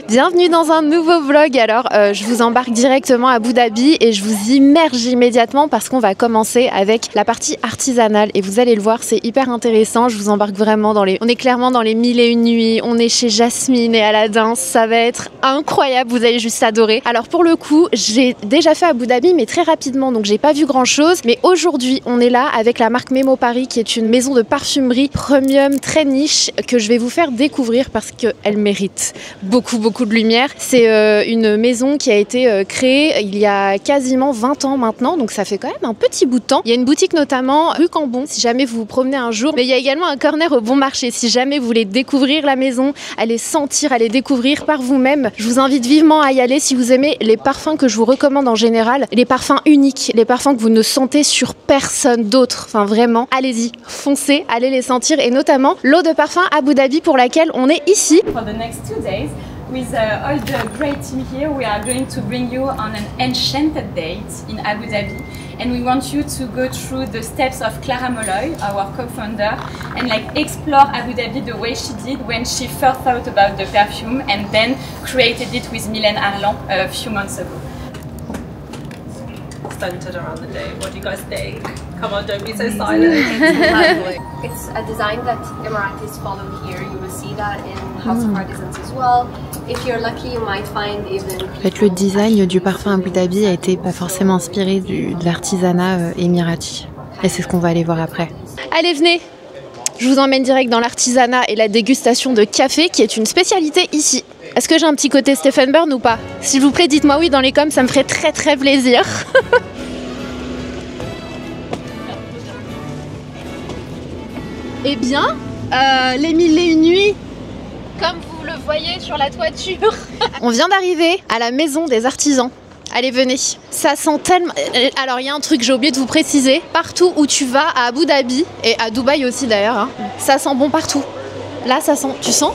Bienvenue dans un nouveau vlog. Alors je vous embarque directement à Abu Dhabi et je vous immerge immédiatement parce qu'on va commencer avec la partie artisanale et vous allez le voir, c'est hyper intéressant. Je vous embarque vraiment dans les... On est clairement dans les 1001 nuits, on est chez Jasmine et Aladdin, ça va être incroyable, vous allez juste adorer. Alors pour le coup, j'ai déjà fait Abu Dhabi mais très rapidement, donc j'ai pas vu grand chose. Mais aujourd'hui, on est là avec la marque Memo Paris qui est une maison de parfumerie premium très niche que je vais vous faire découvrir parce qu'elle mérite beaucoup de lumière. C'est une maison qui a été créée il y a quasiment 20 ans maintenant, donc ça fait quand même un petit bout de temps. Il y a une boutique notamment rue Cambon, si jamais vous vous promenez un jour, mais il y a également un corner au Bon Marché, si jamais vous voulez découvrir la maison, aller sentir, aller découvrir par vous-même. Je vous invite vivement à y aller si vous aimez les parfums que je vous recommande en général, les parfums uniques, les parfums que vous ne sentez sur personne d'autre. Enfin vraiment, allez-y, foncez, allez les sentir et notamment l'eau de parfum Abu Dhabi pour laquelle on est ici. For the next 2 days. With all the great team here, we are going to bring you on an enchanted date in Abu Dhabi, and we want you to go through the steps of Clara Molloy, our co-founder, and like explore Abu Dhabi the way she did when she first thought about the perfume and then created it with Mylène Harlan a few months ago. Centered around the day. What do you guys think? Come on, don't be so silent. It's a design that Emiratis follow here. You will see that in House of Artisans as well. If you're lucky, you might find even... En fait, le design du parfum Abu Dhabi a été pas forcément inspiré de l'artisanat émirati. Et c'est ce qu'on va aller voir après. Allez, venez! Je vous emmène direct dans l'artisanat et la dégustation de café qui est une spécialité ici. Est-ce que j'ai un petit côté Stephen Burn ou pas? S'il vous plaît, dites-moi oui dans les coms, ça me ferait très plaisir. Eh bien, les 1001 nuits, comme vous le voyez sur la toiture. On vient d'arriver à la maison des artisans. Allez, venez. Ça sent tellement... Alors, il y a un truc, j'ai oublié de vous préciser. Partout où tu vas, à Abu Dhabi, et à Dubaï aussi d'ailleurs, hein, ça sent bon partout. Là, ça sent... Tu sens?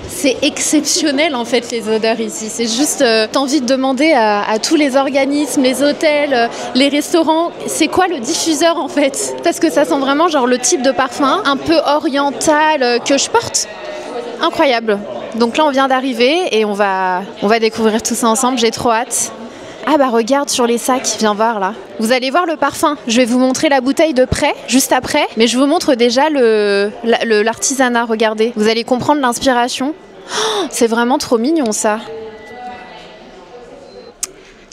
C'est exceptionnel en fait les odeurs ici. C'est juste, t'as envie de demander à tous les organismes, les hôtels, les restaurants, c'est quoi le diffuseur en fait? Parce que ça sent vraiment genre le type de parfum un peu oriental que je porte. Incroyable. Donc là on vient d'arriver et on va découvrir tout ça ensemble, j'ai trop hâte. Ah bah regarde sur les sacs, viens voir là. Vous allez voir le parfum. Je vais vous montrer la bouteille de près, juste après. Mais je vous montre déjà l'artisanat, regardez. Vous allez comprendre l'inspiration. Oh, c'est vraiment trop mignon ça.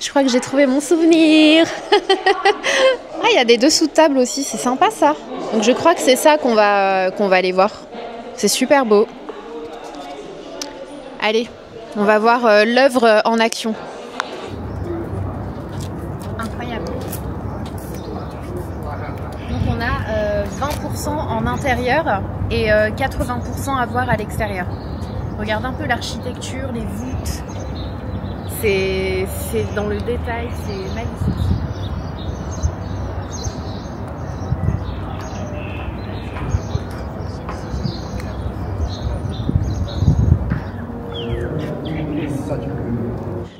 Je crois que j'ai trouvé mon souvenir. Ah, il y a des dessous de table aussi, c'est sympa ça. Donc je crois que c'est ça qu'on va aller voir. C'est super beau. Allez, on va voir l'œuvre en action. Incroyable. Donc on a 20% en intérieur et 80% à voir à l'extérieur. Regarde un peu l'architecture, les voûtes. C'est dans le détail, c'est magnifique.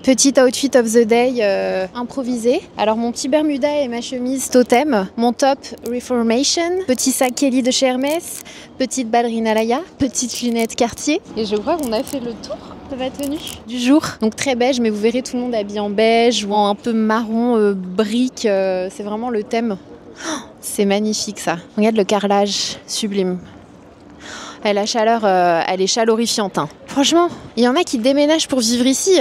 Petit outfit of the day improvisé. Alors mon petit Bermuda et ma chemise totem, mon top Reformation, petit sac Kelly de chez Hermès, petite ballerine Alaya, petite lunette Cartier. Et je crois qu'on a fait le tour de ma tenue du jour. Donc très beige, mais vous verrez tout le monde habillé en beige ou en un peu marron brique. C'est vraiment le thème. Oh, c'est magnifique ça. Regarde le carrelage, sublime. Et la chaleur, elle est chalorifiante. Hein. Franchement, il y en a qui déménagent pour vivre ici.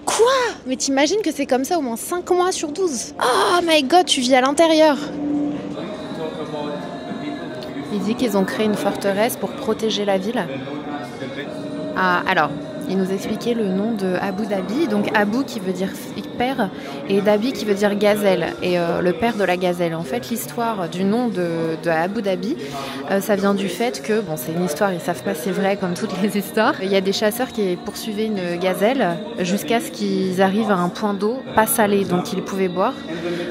Quoi? Mais t'imagines que c'est comme ça au moins 5 mois sur 12. Oh my god, tu vis à l'intérieur. Il dit qu'ils ont créé une forteresse pour protéger la ville. Ah, alors, il nous expliquait le nom de Abu Dhabi. Donc Abu qui veut dire père et Dhabi qui veut dire gazelle. Et le père de la gazelle. En fait, l'histoire du nom de Abu Dhabi, ça vient du fait que, bon, c'est une histoire, ils savent pas si c'est vrai comme toutes les histoires. Il y a des chasseurs qui poursuivaient une gazelle jusqu'à ce qu'ils arrivent à un point d'eau pas salé, donc ils pouvaient boire.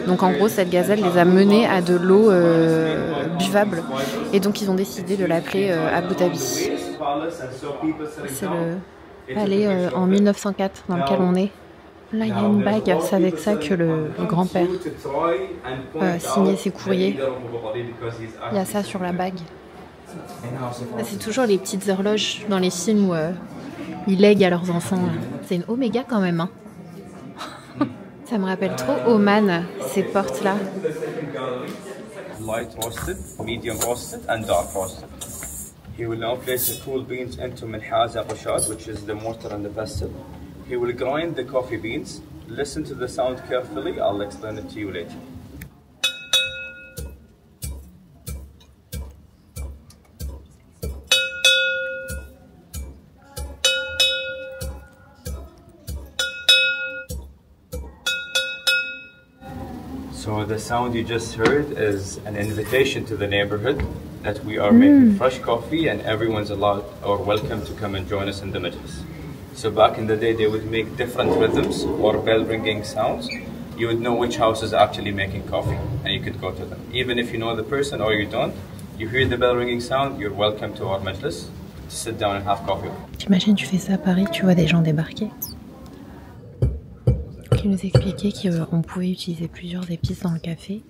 Donc en gros, cette gazelle les a menés à de l'eau buvable. Et donc ils ont décidé de l'appeler Abu Dhabi. C'est aller en 1904 dans lequel on est. Là, il y a une bague, c'est avec ça que le grand-père signait ses courriers. Il y a ça sur la bague. C'est toujours les petites horloges dans les films où ils lèguent à leurs enfants. C'est une Omega quand même. Hein. Ça me rappelle trop Oman, ces portes-là. Light roasted, medium roasted, and dark roasted. He will now place the cool beans into minhaz al-rashad, which is the mortar and the pestle. He will grind the coffee beans. Listen to the sound carefully. I'll explain it to you later. So the sound you just heard is an invitation to the neighborhood that we are making fresh coffee and everyone's allowed or welcome to come and join us in the majlis. So back in the day they would make different rhythms or bell ringing sounds. You would know which house is actually making coffee and you could go to them. Even if you know the person or you don't, you hear the bell ringing sound, you're welcome to our majlis to sit down and have coffee. T'imagines, tu fais ça à Paris, tu vois des gens débarquer. Il nous expliquait qu'on pouvait utiliser plusieurs épices dans le café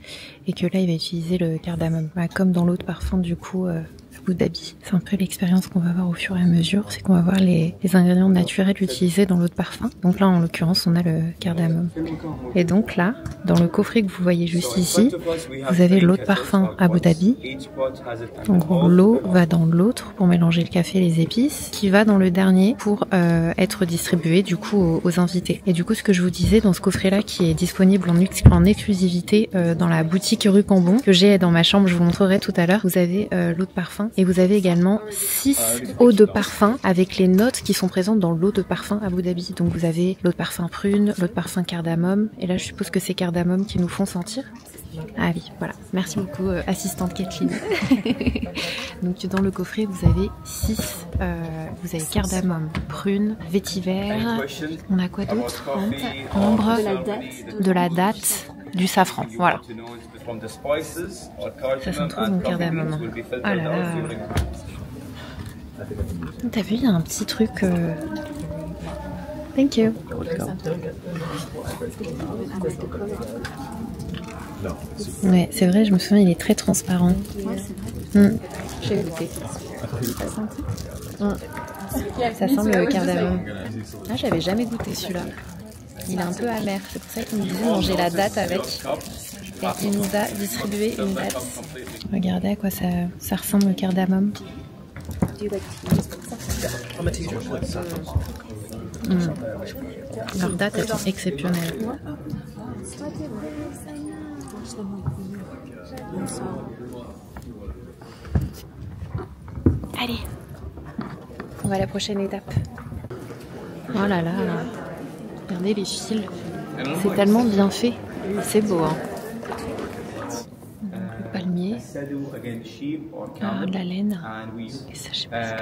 et que là il va utiliser le cardamome, comme dans l'autre parfum du coup Abu Dhabi. C'est un peu l'expérience qu'on va avoir au fur et à mesure, c'est qu'on va voir les ingrédients naturels utilisés dans l'autre parfum. Donc là en l'occurrence on a le cardamome. Et donc là, dans le coffret que vous voyez juste ici, vous avez l'autre parfum Abu Dhabi. En gros l'eau va dans l'autre pour mélanger le café et les épices, qui va dans le dernier pour être distribué du coup aux invités. Et du coup ce que je vous disais, dans ce coffret là qui est disponible en exclusivité dans la boutique rue Cambon que j'ai dans ma chambre, je vous montrerai tout à l'heure, vous avez l'eau de parfum et vous avez également 6 eaux de parfum avec les notes qui sont présentes dans l'eau de parfum Abu Dhabi. Donc vous avez l'eau de parfum prune, l'eau de parfum cardamome et là je suppose que c'est cardamome qui nous font sentir. Ah oui, voilà. Merci beaucoup, assistante Kathleen. Donc dans le coffret, vous avez 6. Vous avez cardamome, prune, vétiver. On a quoi d'autre? Ambre, de la date, du safran. Voilà. Ça sent trop bon cardamome. Ah là là. T'as vu, il y a un petit truc... Thank you. Ouais, c'est vrai, je me souviens, il est très transparent. J'ai goûté. Ça sent le cardamome. Ah, j'avais jamais goûté celui-là. Il est un peu amer, c'est pour ça qu'il me disait manger la date avec. Et il nous a distribué une date. Regardez à quoi ça ressemble le cardamome. Leurs dates, elles sont exceptionnelles. Allez, on va à la prochaine étape. Oh là là, regardez les fils, c'est tellement bien fait, c'est beau hein. Le palmier, de la laine, et ça je sais pas ce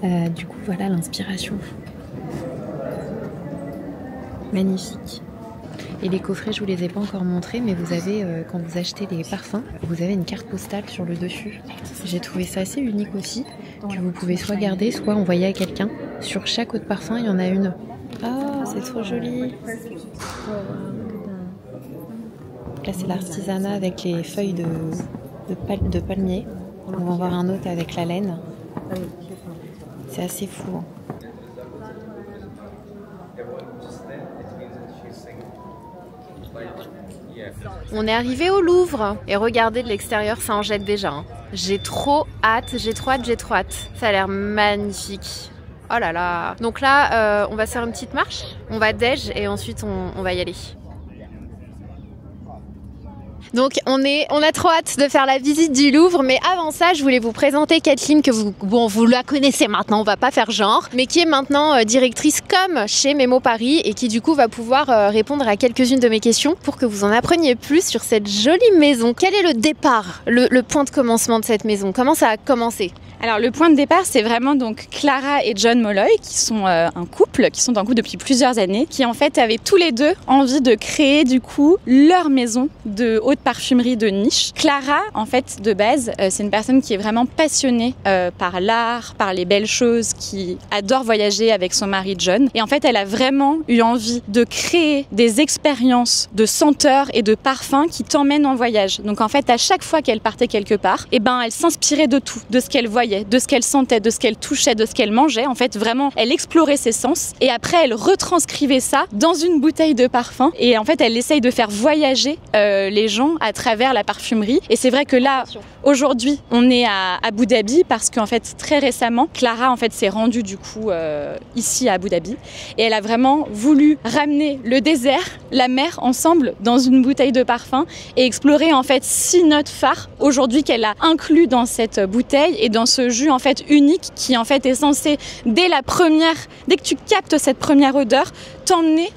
que... Du coup voilà l'inspiration. Magnifique. Et les coffrets, je vous les ai pas encore montrés, mais vous avez, quand vous achetez les parfums, vous avez une carte postale sur le dessus. J'ai trouvé ça assez unique aussi, que vous pouvez soit garder, soit envoyer à quelqu'un. Sur chaque eau de parfum, il y en a une. Ah, c'est trop joli. Là, c'est l'artisanat avec les feuilles de palmier. On va en voir un autre avec la laine. C'est assez fou. Hein. On est arrivé au Louvre et regardez de l'extérieur, ça en jette déjà. Hein. J'ai trop hâte. Ça a l'air magnifique. Oh là là. Donc là, on va faire une petite marche. On va déj et ensuite on va y aller. Donc on a trop hâte de faire la visite du Louvre, mais avant ça je voulais vous présenter Kathleen, que vous la connaissez maintenant, on va pas faire genre, mais qui est maintenant directrice com chez Memo Paris et qui du coup va pouvoir répondre à quelques-unes de mes questions pour que vous en appreniez plus sur cette jolie maison. Quel est le départ, le point de commencement de cette maison? Comment ça a commencé? Alors le point de départ, c'est vraiment donc Clara et John Molloy qui sont un couple, qui sont en couple depuis plusieurs années, qui en fait avaient tous les deux envie de créer du coup leur maison de haute parfumerie de niche. Clara, en fait, de base, c'est une personne qui est vraiment passionnée par l'art, par les belles choses, qui adore voyager avec son mari John. Et en fait, elle a vraiment eu envie de créer des expériences de senteurs et de parfums qui t'emmènent en voyage. Donc en fait, à chaque fois qu'elle partait quelque part, eh ben, elle s'inspirait de tout, de ce qu'elle voyait, de ce qu'elle sentait, de ce qu'elle touchait, de ce qu'elle mangeait. En fait, vraiment, elle explorait ses sens et après, elle retranscrivait ça dans une bouteille de parfum. Et en fait, elle essaye de faire voyager les gens à travers la parfumerie. Et c'est vrai que là, aujourd'hui, on est à Abu Dhabi parce qu'en fait, très récemment, Clara en fait s'est rendue du coup ici à Abu Dhabi et elle a vraiment voulu ramener le désert, la mer ensemble dans une bouteille de parfum et explorer en fait 6 notes phares aujourd'hui qu'elle a inclus dans cette bouteille et dans ce jus en fait unique qui en fait est censé dès que tu captes cette première odeur, t'emmener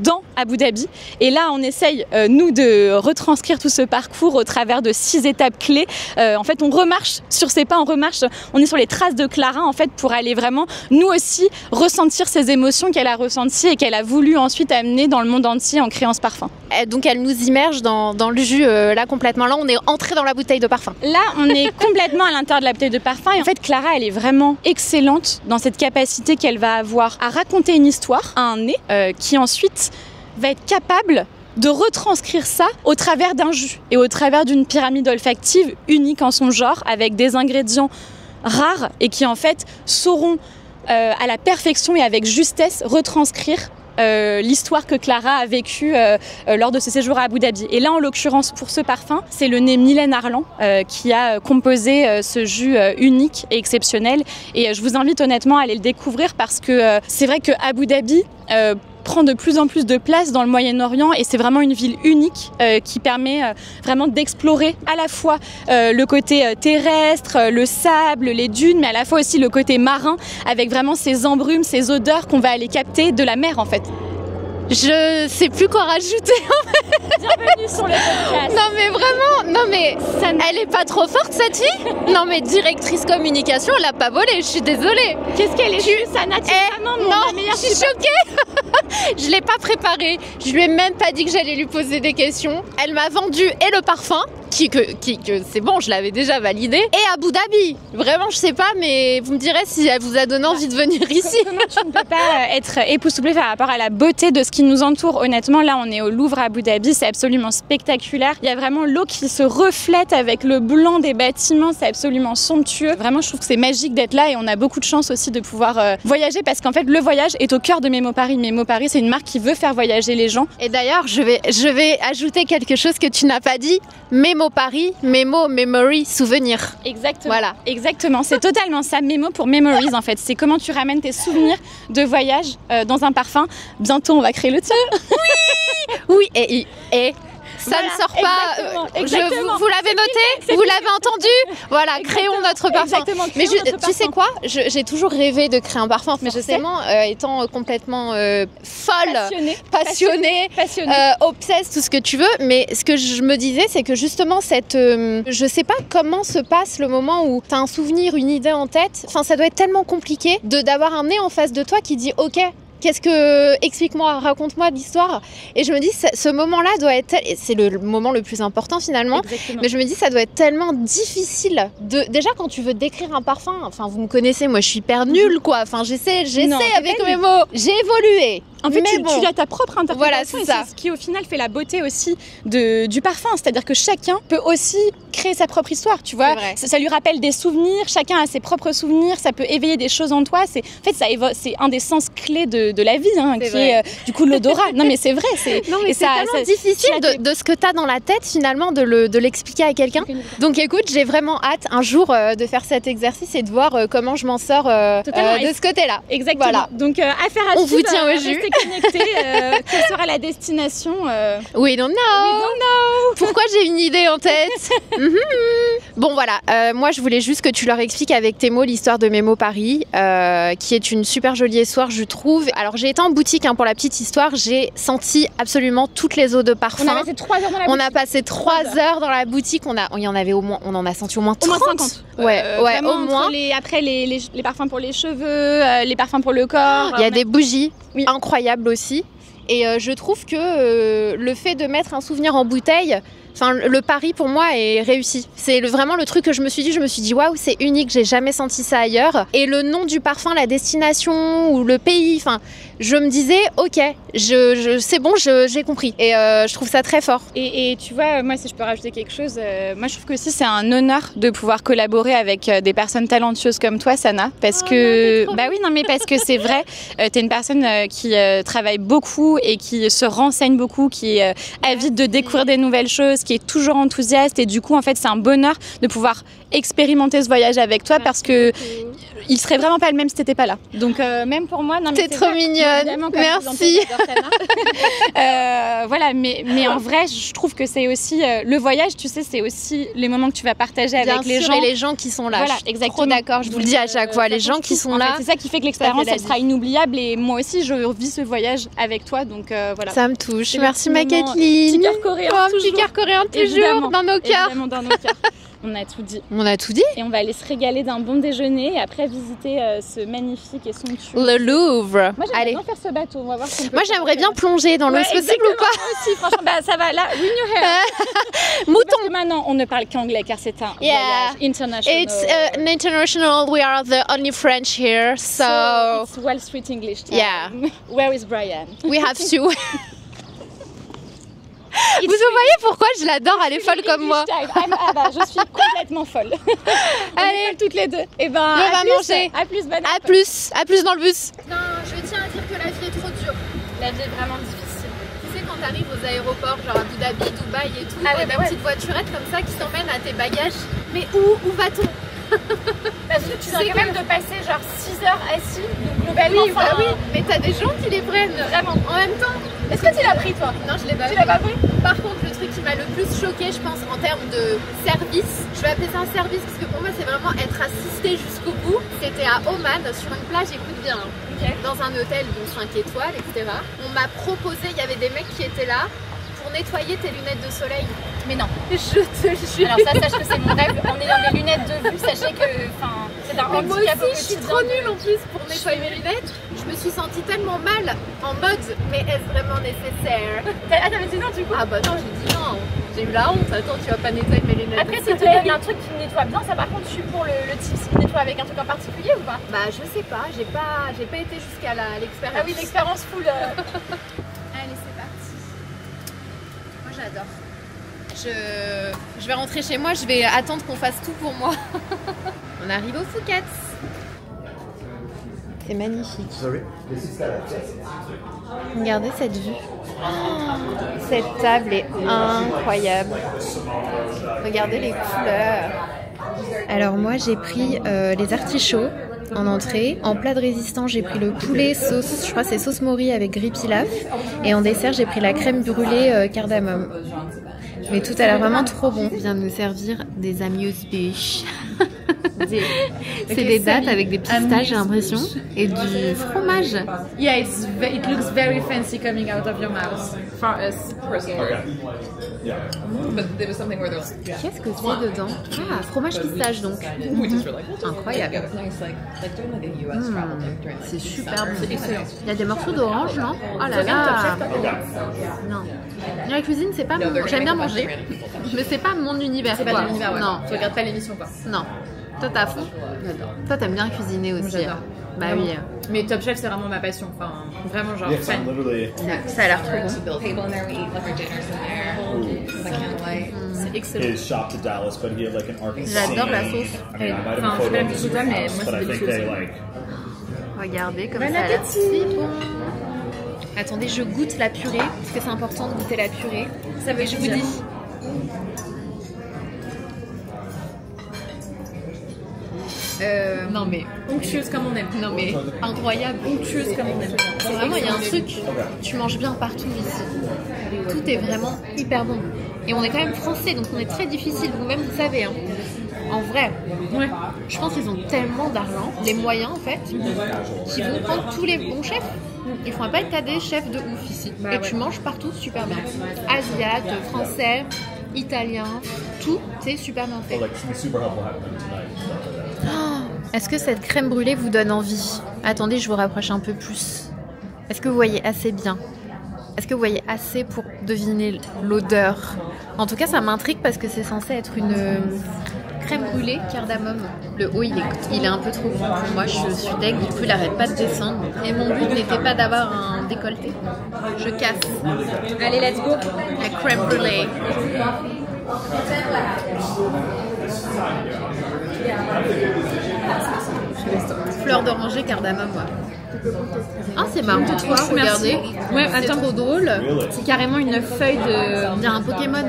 dans Abu Dhabi. Et là, on essaye, nous, de retranscrire tout ce parcours au travers de 6 étapes clés. En fait, on remarche sur ces pas, on est sur les traces de Clara, en fait, pour aller vraiment, nous aussi, ressentir ces émotions qu'elle a ressenties et qu'elle a voulu ensuite amener dans le monde entier en créant ce parfum. Et donc, elle nous immerge dans le jus, là, complètement. Là, on est entré dans la bouteille de parfum. Là, on est complètement à l'intérieur de la bouteille de parfum. Et en fait, Clara, elle est vraiment excellente dans cette capacité qu'elle va avoir à raconter une histoire à un nez qui ensuite va être capable de retranscrire ça au travers d'un jus et au travers d'une pyramide olfactive unique en son genre avec des ingrédients rares et qui en fait sauront à la perfection et avec justesse retranscrire l'histoire que Clara a vécue lors de ce séjour à Abu Dhabi. Et là, en l'occurrence, pour ce parfum, c'est le nez Mylène Arlan qui a composé ce jus unique et exceptionnel. Et je vous invite honnêtement à aller le découvrir parce que c'est vrai que Abu Dhabi prend de plus en plus de place dans le Moyen-Orient et c'est vraiment une ville unique qui permet vraiment d'explorer à la fois le côté terrestre, le sable, les dunes, mais à la fois aussi le côté marin avec vraiment ces embrumes, ces odeurs qu'on va aller capter de la mer en fait. Je sais plus quoi rajouter. Bienvenue sur le podcast. Non mais vraiment, non mais elle est pas trop forte cette fille. Non mais directrice communication, elle a pas volé, je suis désolée. Qu'est-ce qu'elle est juste, Anna, non, je suis choquée. Je l'ai pas préparée, je lui ai même pas dit que j'allais lui poser des questions. Elle m'a vendu et le parfum, que c'est bon, je l'avais déjà validé, et Abu Dhabi. Vraiment, je sais pas, mais vous me direz si elle vous a donné envie de venir ici. Comment tu ne peux pas être époustouflée par rapport à la beauté de ce qui nous entoure. Honnêtement, là, on est au Louvre à Abu Dhabi, c'est absolument spectaculaire. Il y a vraiment l'eau qui se reflète avec le blanc des bâtiments, c'est absolument somptueux. Vraiment, je trouve que c'est magique d'être là et on a beaucoup de chance aussi de pouvoir voyager parce qu'en fait, le voyage est au cœur de Memo Paris. Memo Paris, c'est une marque qui veut faire voyager les gens. Et d'ailleurs, je vais ajouter quelque chose que tu n'as pas dit. Memo Paris, Memo, Memory, souvenir. Exactement. Voilà. Exactement. C'est totalement ça. Memo pour Memories, en fait. C'est comment tu ramènes tes souvenirs de voyage dans un parfum. Bientôt, on va créer le tien. Oui. Et ça voilà, ne sort pas. Exactement. Vous l'avez noté, vous l'avez entendu. Voilà, créons notre parfum. Mais tu sais quoi, j'ai toujours rêvé de créer un parfum. Mais forcément, étant complètement folle, passionnée, obsesse, tout ce que tu veux. Mais ce que je me disais, c'est que justement je sais pas comment se passe le moment où t'as un souvenir, une idée en tête. Enfin, ça doit être tellement compliqué d'avoir un nez en face de toi qui dit OK. Explique-moi, raconte-moi l'histoire. Et je me dis, ce moment-là doit être, c'est le moment le plus important finalement. Exactement. Mais je me dis, ça doit être tellement difficile déjà quand tu veux décrire un parfum. Enfin, vous me connaissez, moi, je suis hyper nulle, quoi. Enfin, j'essaie avec mes mots. J'ai évolué. En fait, tu as ta propre interprétation. Voilà, c'est ça. C'est ce qui, au final, fait la beauté aussi du parfum. C'est-à-dire que chacun peut aussi créer sa propre histoire, tu vois. Ça lui rappelle des souvenirs. Chacun a ses propres souvenirs. Ça peut éveiller des choses en toi. C'est un des sens clés de la vie, qui est du coup l'odorat. Non, mais c'est vrai. C'est tellement difficile de ce que tu as dans la tête, finalement, de l'expliquer à quelqu'un. Donc, écoute, j'ai vraiment hâte un jour de faire cet exercice et de voir comment je m'en sors de ce côté-là. Exactement. Voilà. Donc, affaire à suivre. On vous tient au jus. Connecté, quelle sera la destination We don't know. We don't know. Pourquoi j'ai une idée en tête Bon voilà, moi je voulais juste que tu leur expliques avec tes mots l'histoire de Memo Paris, qui est une super jolie histoire je trouve. Alors j'ai été en boutique pour la petite histoire, j'ai senti absolument toutes les eaux de parfum. On a passé 3 heures dans la boutique. On a passé 3 heures dans la boutique, on en a senti au moins 30. Au moins 50. Ouais, au moins. Après les parfums pour les cheveux, les parfums pour le corps. Il y a des bougies incroyables aussi. Et je trouve que le fait de mettre un souvenir en bouteille, le pari pour moi est réussi. C'est vraiment le truc que je me suis dit waouh, c'est unique, j'ai jamais senti ça ailleurs. Et le nom du parfum, la destination ou le pays, je me disais ok, c'est bon, j'ai compris. Et je trouve ça très fort. Et tu vois, moi si je peux rajouter quelque chose, moi je trouve que aussi c'est un honneur de pouvoir collaborer avec des personnes talentueuses comme toi, Sana, parce que parce que c'est vrai, t'es une personne qui travaille beaucoup et qui se renseigne beaucoup, qui est avide de découvrir des nouvelles choses, qui est toujours enthousiaste, et du coup en fait c'est un bonheur de pouvoir expérimenter ce voyage avec toi. Merci parce que il serait vraiment pas le même si t'étais pas là. Donc même pour moi, t'es trop mignonne. Merci. Voilà, mais en vrai, je trouve que c'est aussi le voyage. Tu sais, c'est aussi les moments que tu vas partager avec les gens et les gens qui sont là. Voilà, je suis exactement. Trop d'accord. Je vous le dis à chaque fois, les gens qui sont là. C'est ça qui fait que l'expérience elle sera inoubliable. Et moi aussi, je vis ce voyage avec toi. Donc voilà. Ça me touche. Merci ma Kathleen. Petit cœur coréen. Petit cœur coréen toujours dans nos cœurs. Évidemment dans nos cœurs. On a tout dit. On a tout dit. Et on va aller se régaler d'un bon déjeuner et après visiter ce magnifique et somptueux. Le Louvre. Moi j'aimerais bien faire ce bateau. On va voir si on peut. Moi j'aimerais bien plonger dans l'eau, c'est possible ou pas? Moi aussi, franchement, ça va là. Win your hair. Mouton. Parce que maintenant on ne parle qu'anglais car c'est un voyage international. It's international. We are the only French here, so it's Wall Street English time. Yeah. Where is Brian? We have to. Vous voyez pourquoi je l'adore, elle est folle comme moi. Je suis complètement folle. Allez, toutes les deux. Et on va manger. À plus, bonne à plus dans le bus. Non, je tiens à dire que la vie est trop dure. La vie est vraiment difficile. Tu sais, quand t'arrives aux aéroports, genre à Abu Dhabi, Dubaï et tout, t'as des petites voiturettes comme ça qui t'emmènent à tes bagages. Mais où va-t-on? Parce que tu viens quand même de passer genre 6 heures assis, donc globalement. Oui, mais t'as des gens qui les prennent vraiment en même temps. Est-ce que tu l'as pris toi? Non, je l'ai pas pris. Tu l'as pas pris? Par contre, le truc qui m'a le plus choqué, je pense, en termes de service, je vais appeler ça un service parce que pour moi, c'est vraiment être assisté jusqu'au bout. C'était à Oman, sur une plage, écoute bien, dans un hôtel de 5 étoiles, etc. On m'a proposé, il y avait des mecs qui étaient là pour nettoyer tes lunettes de soleil. Mais non. Je te jure. Alors ça, sache que c'est mon rêve. En ayant des lunettes de vue, sachez que c'est un handicap. Moi aussi, je suis trop nulle en plus pour nettoyer mes lunettes. Je me suis sentie tellement mal, en mode, mais est-ce vraiment nécessaire? Ah, t'avais dit non du coup? Ah bah non, j'ai dit non. J'ai eu la honte. Attends, tu vas pas nettoyer mes lunettes. Après, si tu donnes un truc qui nettoie bien, ça par contre, je suis pour le type qui nettoie avec un truc en particulier ou pas? Bah je sais pas, j'ai pas été jusqu'à l'expérience. Ah oui, l'expérience full. Allez, c'est parti. Moi j'adore. Je vais rentrer chez moi, je vais attendre qu'on fasse tout pour moi. On arrive au Phuket. C'est magnifique. Regardez cette vue. Cette table est incroyable. Regardez les couleurs. Alors moi j'ai pris les artichauts en entrée. En plat de résistant j'ai pris le poulet sauce, je crois que c'est sauce mori avec gris pilaf. Et en dessert j'ai pris la crème brûlée cardamome. Mais tout a l'air vraiment trop bon. On vient de nous servir des amuse-bouches. C'est des dattes avec des pistaches, j'ai l'impression, et du fromage. Yeah, it looks very fancy coming out of your mouth for us personally. But there was something where there was Qu'est-ce que c'est dedans? Ah, fromage pistache donc. Incroyable. C'est super bon. Il y a des morceaux d'orange, non? Oh là là. Non. La cuisine, c'est pas mon... J'aime bien manger, mais c'est pas mon univers. C'est pas ton univers, ouais. Non. Tu regardes pas l'émission quoi. Non. Toi, t'as fond? J'adore. Toi, t'aimes bien cuisiner aussi. J'adore. Bah oui. Mais Top Chef, c'est vraiment ma passion. Enfin, vraiment genre fan. Ça a l'air trop bon. C'est excellent. J'adore la sauce. Enfin, je sais pas la plus que toi, mais moi c'est délicieux. Regardez comme ça a l'air si bon. Attendez, je goûte la purée, parce que c'est important de goûter la purée. Ça veut je vous dis. Non mais onctueuse comme on aime. Non mais incroyable. Onctueuse comme on aime. C'est vraiment, il y a un truc, tu manges bien partout ici. Tout est vraiment hyper bon. Et on est quand même français, donc on est très difficile, vous-même vous savez. Hein. En vrai, ouais. Je pense qu'ils ont tellement d'argent, les moyens en fait, qu'ils vont prendre tous les bons chefs. Ils font pas état des chefs de ouf ici. Bah, et tu manges partout super bien. Asiate, français, italien, tout, c'est super bien fait. Oh, est-ce que cette crème brûlée vous donne envie? Attendez, je vous rapproche un peu plus. Est-ce que vous voyez assez bien? Est-ce que vous voyez assez pour deviner l'odeur? En tout cas, ça m'intrigue parce que c'est censé être une crème brûlée cardamome. Le haut, il est un peu trop grand pour moi. Je suis deg, du coup, il arrête pas de descendre. Et mon but n'était pas d'avoir un décolleté. Je casse. Allez, let's go. La crème brûlée. Fleur d'oranger, cardamome, moi. Ah, c'est marrant, toi, regardez. Ouais, c'est trop drôle. C'est carrément une feuille de... On dirait un Pokémon.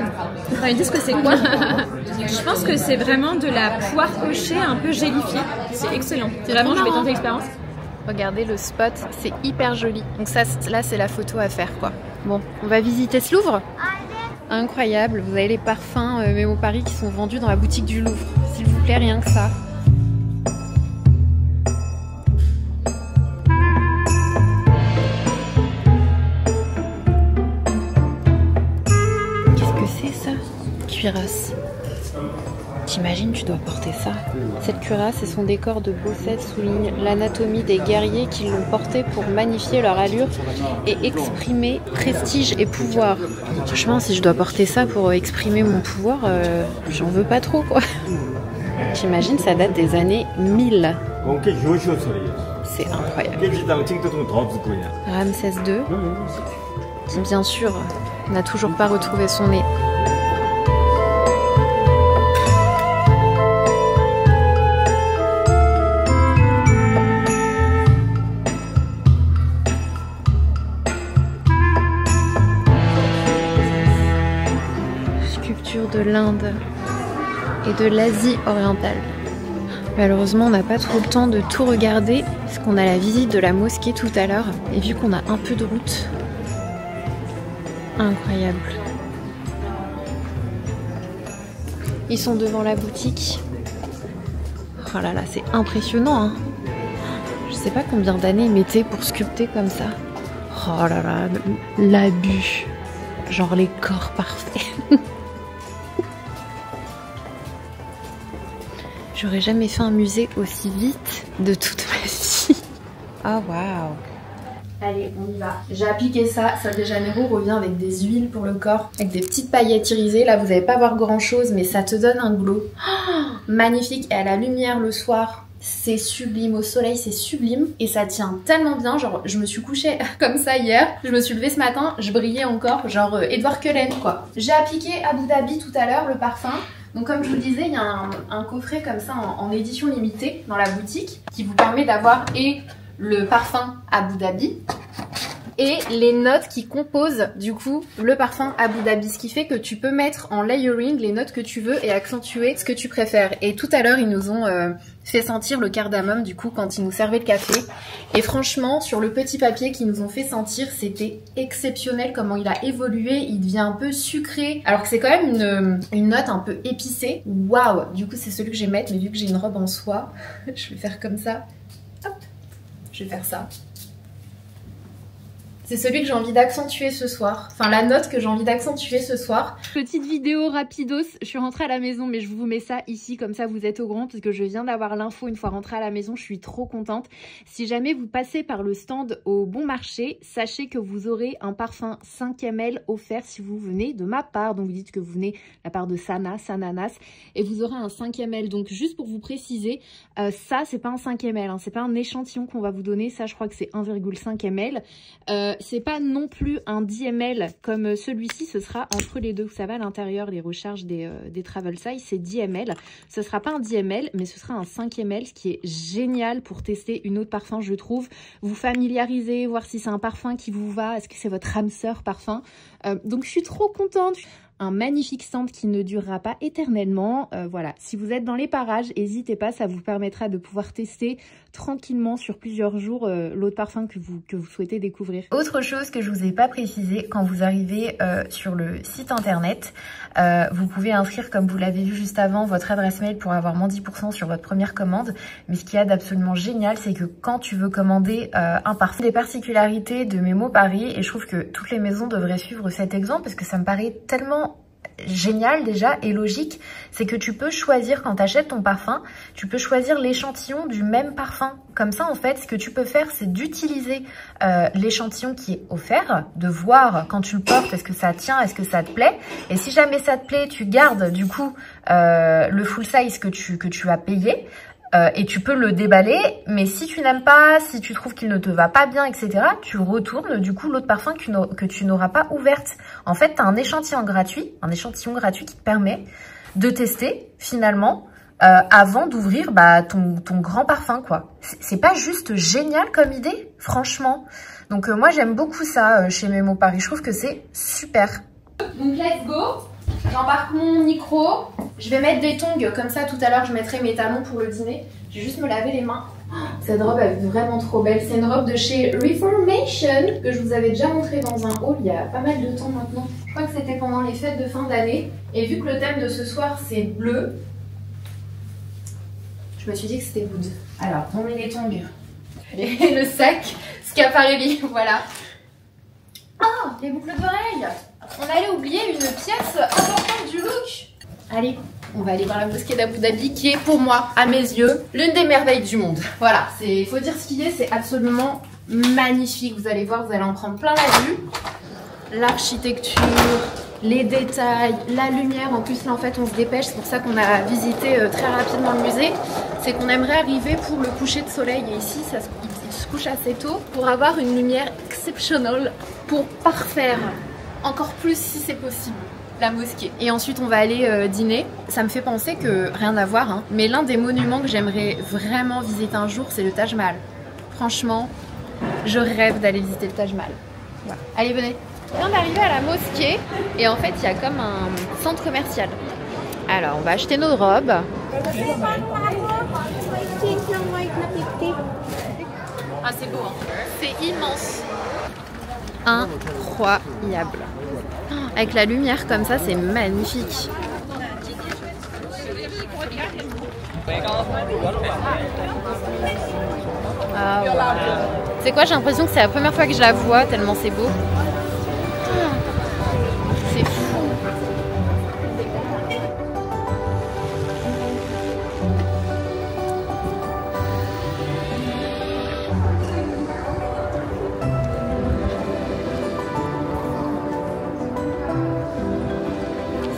Enfin, ils disent que c'est quoi? Je pense que c'est vraiment de la poire pochée un peu gélifiée. C'est excellent. C'est vraiment, je vais tenter l'expérience. Regardez le spot, c'est hyper joli. Donc ça, là, c'est la photo à faire, quoi. Bon, on va visiter ce Louvre. Incroyable, vous avez les parfums Mémo Paris qui sont vendus dans la boutique du Louvre. S'il vous plaît, rien que ça. Cuirasse. T'imagines, tu dois porter ça. Cette cuirasse et son décor de bossettes soulignent l'anatomie des guerriers qui l'ont portée pour magnifier leur allure et exprimer prestige et pouvoir. Franchement, si je dois porter ça pour exprimer mon pouvoir, j'en veux pas trop, quoi. T'imagines, ça date des années 1000. C'est incroyable. Ramsès II, qui bien sûr n'a toujours pas retrouvé son nez. De l'Inde et de l'Asie orientale. Malheureusement, on n'a pas trop le temps de tout regarder parce qu'on a la visite de la mosquée tout à l'heure et vu qu'on a un peu de route, incroyable. Ils sont devant la boutique. Oh là là, c'est impressionnant, hein. Je sais pas combien d'années ils mettaient pour sculpter comme ça. Oh là là, l'abus. Genre les corps parfaits. J'aurais jamais fait un musée aussi vite de toute ma vie. Ah waouh. Allez, on y va. J'ai appliqué ça. Sol de Janeiro revient avec des huiles pour le corps, avec des petites paillettes irisées. Là, vous n'allez pas voir grand chose, mais ça te donne un glow. Oh, magnifique. Et à la lumière le soir, c'est sublime. Au soleil, c'est sublime. Et ça tient tellement bien. Genre, je me suis couchée comme ça hier. Je me suis levée ce matin, je brillais encore. Genre Edward Cullen, quoi. J'ai appliqué Abu Dhabi tout à l'heure, le parfum. Donc comme je vous disais, il y a un coffret comme ça en édition limitée dans la boutique qui vous permet d'avoir et le parfum Abu Dhabi et les notes qui composent du coup le parfum Abu Dhabi, ce qui fait que tu peux mettre en layering les notes que tu veux et accentuer ce que tu préfères. Et tout à l'heure ils nous ont fait sentir le cardamome du coup quand ils nous servaient le café, et franchement sur le petit papier qu'ils nous ont fait sentir, c'était exceptionnel comment il a évolué. Il devient un peu sucré alors que c'est quand même une note un peu épicée. Waouh, du coup c'est celui que je vais mettre, mais vu que j'ai une robe en soie je vais faire comme ça. Hop, je vais faire ça. C'est celui que j'ai envie d'accentuer ce soir. Enfin, la note que j'ai envie d'accentuer ce soir. Petite vidéo rapidos. Je suis rentrée à la maison, mais je vous mets ça ici, comme ça vous êtes au courant, parce que je viens d'avoir l'info une fois rentrée à la maison. Je suis trop contente. Si jamais vous passez par le stand au Bon Marché, sachez que vous aurez un parfum 5 ml offert si vous venez de ma part. Donc vous dites que vous venez de la part de Sananas, et vous aurez un 5 ml. Donc juste pour vous préciser, ça c'est pas un 5 ml, hein, c'est pas un échantillon qu'on va vous donner. Ça je crois que c'est 1,5 ml. C'est pas non plus un 10 ml comme celui-ci, ce sera entre les deux. Vous savez, à l'intérieur, les recharges des travel size, c'est 10 ml. Ce sera pas un 10 ml, mais ce sera un 5 ml, ce qui est génial pour tester une autre parfum, je trouve. Vous familiariser, voir si c'est un parfum qui vous va, est-ce que c'est votre âme sœur parfum. Donc je suis trop contente. un magnifique stand qui ne durera pas éternellement. Voilà, si vous êtes dans les parages, n'hésitez pas, ça vous permettra de pouvoir tester tranquillement sur plusieurs jours l'eau de parfum que vous souhaitez découvrir. Autre chose que je vous ai pas précisé, quand vous arrivez sur le site internet, vous pouvez inscrire, comme vous l'avez vu juste avant, votre adresse mail pour avoir moins 10% sur votre première commande. Mais ce qu'il y a d'absolument génial, c'est que quand tu veux commander un parfum, des particularités de Memo Paris, et je trouve que toutes les maisons devraient suivre cet exemple parce que ça me paraît tellement génial déjà et logique, c'est que tu peux choisir quand tu achètes ton parfum, tu peux choisir l'échantillon du même parfum. Comme ça en fait, ce que tu peux faire, c'est d'utiliser l'échantillon qui est offert, de voir quand tu le portes, est-ce que ça tient, est-ce que ça te plaît, et si jamais ça te plaît, tu gardes du coup le full size que tu as payé. Et tu peux le déballer, mais si tu n'aimes pas, si tu trouves qu'il ne te va pas bien, etc., tu retournes du coup l'eau de parfum que tu n'auras pas ouverte. En fait, tu as un échantillon gratuit qui te permet de tester finalement avant d'ouvrir ton grand parfum, quoi. C'est pas juste génial comme idée, franchement. Donc moi j'aime beaucoup ça chez Memo Paris, je trouve que c'est super. Donc let's go. J'embarque mon micro. Je vais mettre des tongs, comme ça tout à l'heure je mettrai mes talons pour le dîner. Je vais juste me laver les mains. Cette robe elle est vraiment trop belle. C'est une robe de chez Reformation que je vous avais déjà montré dans un haul il y a pas mal de temps maintenant. Je crois que c'était pendant les fêtes de fin d'année. Et vu que le thème de ce soir c'est bleu, je me suis dit que c'était good. Alors on met les tongs et le sac Schiaparelli, voilà. Oh, les boucles d'oreilles. On allait oublier une pièce importante du look. Allez, on va aller voir la mosquée d'Abu Dhabi qui est pour moi, à mes yeux, l'une des merveilles du monde. Voilà, il faut dire ce qu'il est, c'est absolument magnifique. Vous allez voir, vous allez en prendre plein la vue. L'architecture, les détails, la lumière. En plus là en fait on se dépêche, c'est pour ça qu'on a visité très rapidement le musée. C'est qu'on aimerait arriver pour le coucher de soleil et ici il se couche assez tôt pour avoir une lumière exceptionnelle pour parfaire encore plus si c'est possible la mosquée. Et ensuite on va aller dîner. Ça me fait penser que, rien à voir, hein, mais l'un des monuments que j'aimerais vraiment visiter un jour, c'est le Taj Mahal. Franchement, je rêve d'aller visiter le Taj Mahal. Voilà. Allez, venez. On vient d'arriver à la mosquée et en fait il y a comme un centre commercial. Alors on va acheter nos robes. Ah, c'est beau, hein. C'est immense. Incroyable. Avec la lumière comme ça, c'est magnifique. Ah, wow. C'est quoi, j'ai l'impression que c'est la première fois que je la vois, tellement c'est beau. C'est fou.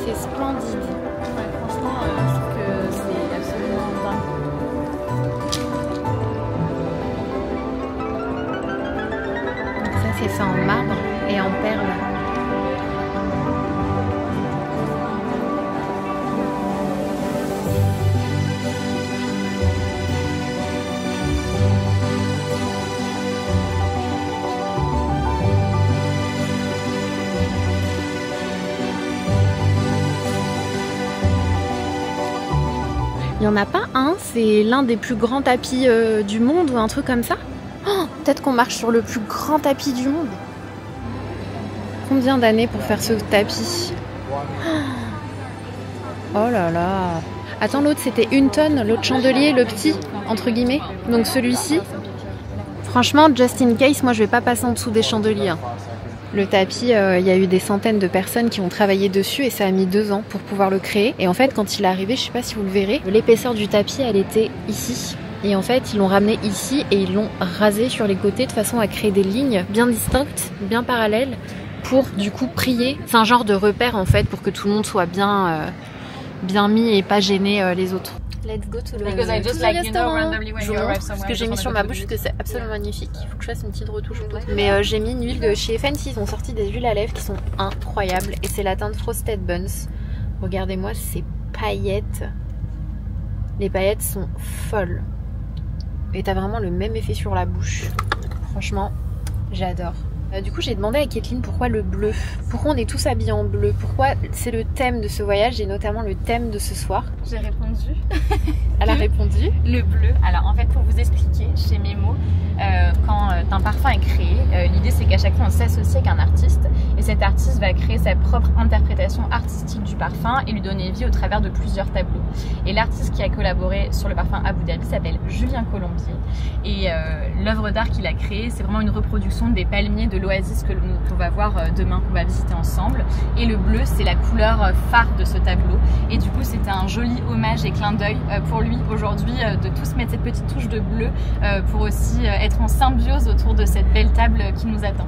C'est splendide. Ouais, franchement, je trouve que c'est absolument dingue. Donc ça, c'est fait en marbre et en perles. Il n'y en a pas un, c'est l'un des plus grands tapis du monde ou un truc comme ça. Oh, peut-être qu'on marche sur le plus grand tapis du monde. Combien d'années pour faire ce tapis? Oh là là. Attends, l'autre c'était 1 tonne, l'autre chandelier, le petit, entre guillemets. Donc celui-ci, franchement, just in case, moi je vais pas passer en dessous des chandeliers. Hein. Le tapis, il y a eu des centaines de personnes qui ont travaillé dessus et ça a mis 2 ans pour pouvoir le créer. Et en fait, quand il est arrivé, je sais pas si vous le verrez, l'épaisseur du tapis, elle était ici. Et en fait, ils l'ont ramené ici et ils l'ont rasé sur les côtés de façon à créer des lignes bien distinctes, bien parallèles, pour du coup prier. C'est un genre de repère en fait pour que tout le monde soit bien mis et pas gêner les autres. Let's go to the restaurant. Ce que j'ai mis sur ma bouche, parce que c'est absolument magnifique. Il faut que je fasse une petite retouche. Mais j'ai mis une huile de chez Fancy. Ils ont sorti des huiles à lèvres qui sont incroyables. Et c'est la teinte Frosted Buns. Regardez-moi ces paillettes. Les paillettes sont folles. Et t'as vraiment le même effet sur la bouche. Franchement, j'adore. Du coup, j'ai demandé à Kathleen pourquoi le bleu. Pourquoi on est tous habillés en bleu. Pourquoi c'est le thème de ce voyage et notamment le thème de ce soir. J'ai répondu. Elle a répondu. Le bleu. Alors en fait, pour vous expliquer, chez Memo, quand un parfum est créé, l'idée c'est qu'à chaque fois on s'associe avec un artiste et cet artiste va créer sa propre interprétation artistique du parfum et lui donner vie au travers de plusieurs tableaux. Et l'artiste qui a collaboré sur le parfum Abu Dhabi s'appelle Julien Colombier et l'œuvre d'art qu'il a créée, c'est vraiment une reproduction des palmiers de l'Oasis qu'on va voir demain, qu'on va visiter ensemble. Et le bleu, c'est la couleur phare de ce tableau. Et du coup, c'était un joli hommage et clin d'œil pour lui aujourd'hui de tous mettre cette petite touche de bleu pour aussi être en symbiose autour de cette belle table qui nous attend.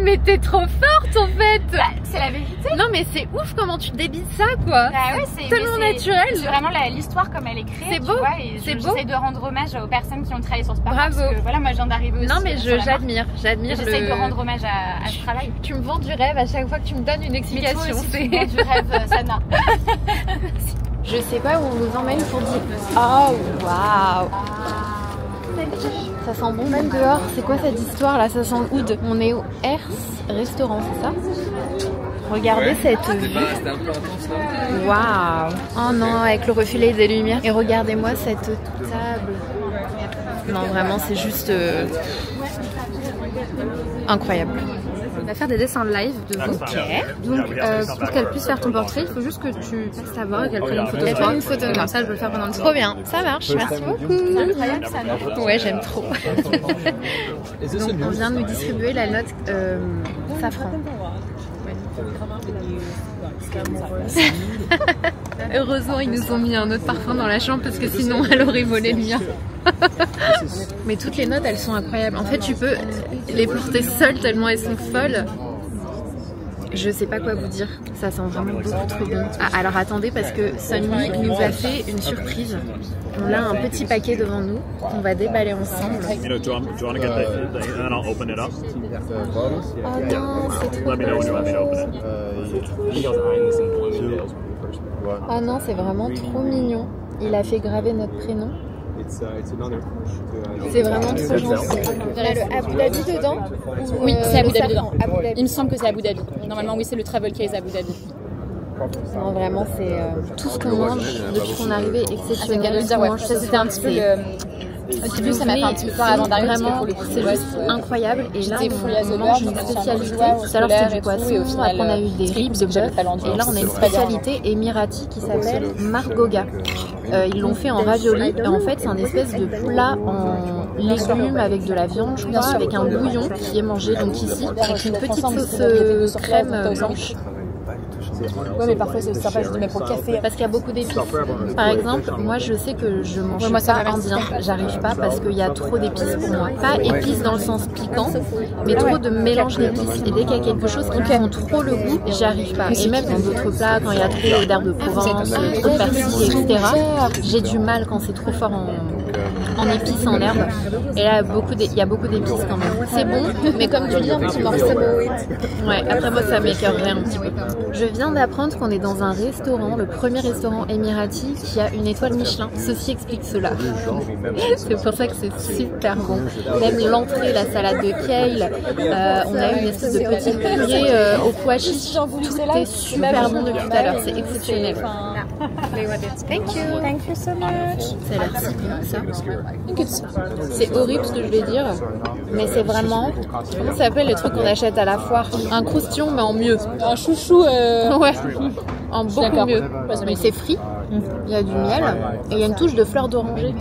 Mais t'es trop forte en fait. Bah, c'est la vérité. Non mais c'est ouf comment tu débites ça quoi. Bah ouais, c'est tellement naturel. C'est vraiment l'histoire comme elle est créée. C'est beau. C'est beau. J'essaie de rendre hommage aux personnes qui ont travaillé sur ce parfum. Bravo. Parce que, voilà, moi je viens d'arriver aussi. Non mais j'admire. J'essaie de rendre hommage à ce travail. Tu me vends du rêve à chaque fois que tu me donnes une explication. Mais toi aussi, tu me vends du rêve, Sana. Je sais pas où on nous emmène pour dire. Oh waouh. Ça sent bon même dehors. C'est quoi cette histoire là? Ça sent le oud. On est au Hers restaurant, c'est ça? Regardez cette vue. Waouh. Oh non, avec le reflet des lumières. Et regardez-moi cette table. Non, vraiment, c'est juste incroyable. On va faire des dessins live de vous. Ok. Donc, pour qu'elle puisse faire ton portrait, il faut juste que tu passes ta voix et qu'elle prenne une photo. Elle prenne une photo. Comme ça, je peux le faire pendant le temps. Trop bien, ça marche. Merci beaucoup. Ouais, j'aime trop. Donc, on vient de nous distribuer la note safran. Heureusement, ils nous ont mis un autre parfum dans la chambre parce que sinon, elle aurait volé le mien. Mais toutes les notes, elles sont incroyables. En fait, tu peux les porter seules tellement elles sont folles. Je sais pas quoi vous dire. Ça sent vraiment beaucoup trop bon. Ah, alors attendez, parce que Sunny nous a fait une surprise. On a un petit paquet devant nous qu'on va déballer ensemble. Oh non, c'est trop Ah non, c'est vraiment trop mignon. Il a fait graver notre prénom. C'est vraiment trop gentil. Il y a le Abu Dhabi dedans? Oui, c'est Abu Dhabi dedans. Il me semble que c'est Abu Dhabi. Normalement, oui, c'est le travel case Abu Dhabi. Non, vraiment, c'est tout ce qu'on mange depuis qu'on est arrivé exceptionnel. Ça, c'était un petit peu au début, ça m'a fait un petit peu peur avant d'arriver. Vraiment, c'est juste incroyable. Et là, on mange une spécialité. Tout à l'heure, c'était du poisson. Après, on a eu des ribs de bœuf. Et là, on a une spécialité émirati qui s'appelle margoga. Ils l'ont fait en ravioli. Et en fait, c'est un espèce de plat en légumes avec de la viande, je crois, avec un bouillon qui est mangé donc ici, avec une petite sauce crème blanche. Ouais, mais parfois c'est sympa, je dis mais pour le café. Parce qu'il y a beaucoup d'épices. Par exemple, moi je sais que je mange pas indien, j'arrive pas parce qu'il y a trop d'épices pour moi. Pas épices dans le sens piquant, mais trop de mélange d'épices. Et dès qu'il y a quelque chose qui prend trop le goût, j'y arrive pas. Et même dans d'autres plats, quand il y a trop d'herbes de Provence, trop de persil, etc., j'ai du mal quand c'est trop fort en épices, en herbes. Et là, il y a beaucoup d'épices quand même. C'est bon, mais comme tu dis, un petit morceau. Ouais, après moi ça m'écœurerait un petit peu. Je viens d'apprendre qu'on est dans un restaurant, le premier restaurant émirati qui a une étoile Michelin. Ceci explique cela. C'est pour ça que c'est super bon. Même l'entrée, la salade de kale, on a eu une espèce de petite purée au pois chiches. Tout est super bon depuis tout à l'heure, c'est exceptionnel. Thank you. Thank you so much. Ça a l'air si bon ça. C'est horrible ce que je vais dire, mais c'est vraiment, comment ça s'appelle les trucs qu'on achète à la foire? Un croustillon mais en mieux. Un chouchou ouais, en beaucoup mieux. Mais c'est frit, il y a du miel et il y a une touche de fleur d'oranger.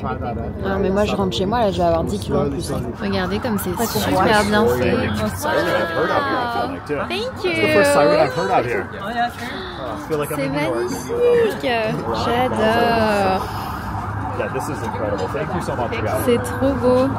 Ah, mais moi je rentre chez moi là, je vais avoir 10 kilos en plus. Regardez comme c'est super bien fait. Thank you. C'est magnifique. J'adore. C'est trop beau.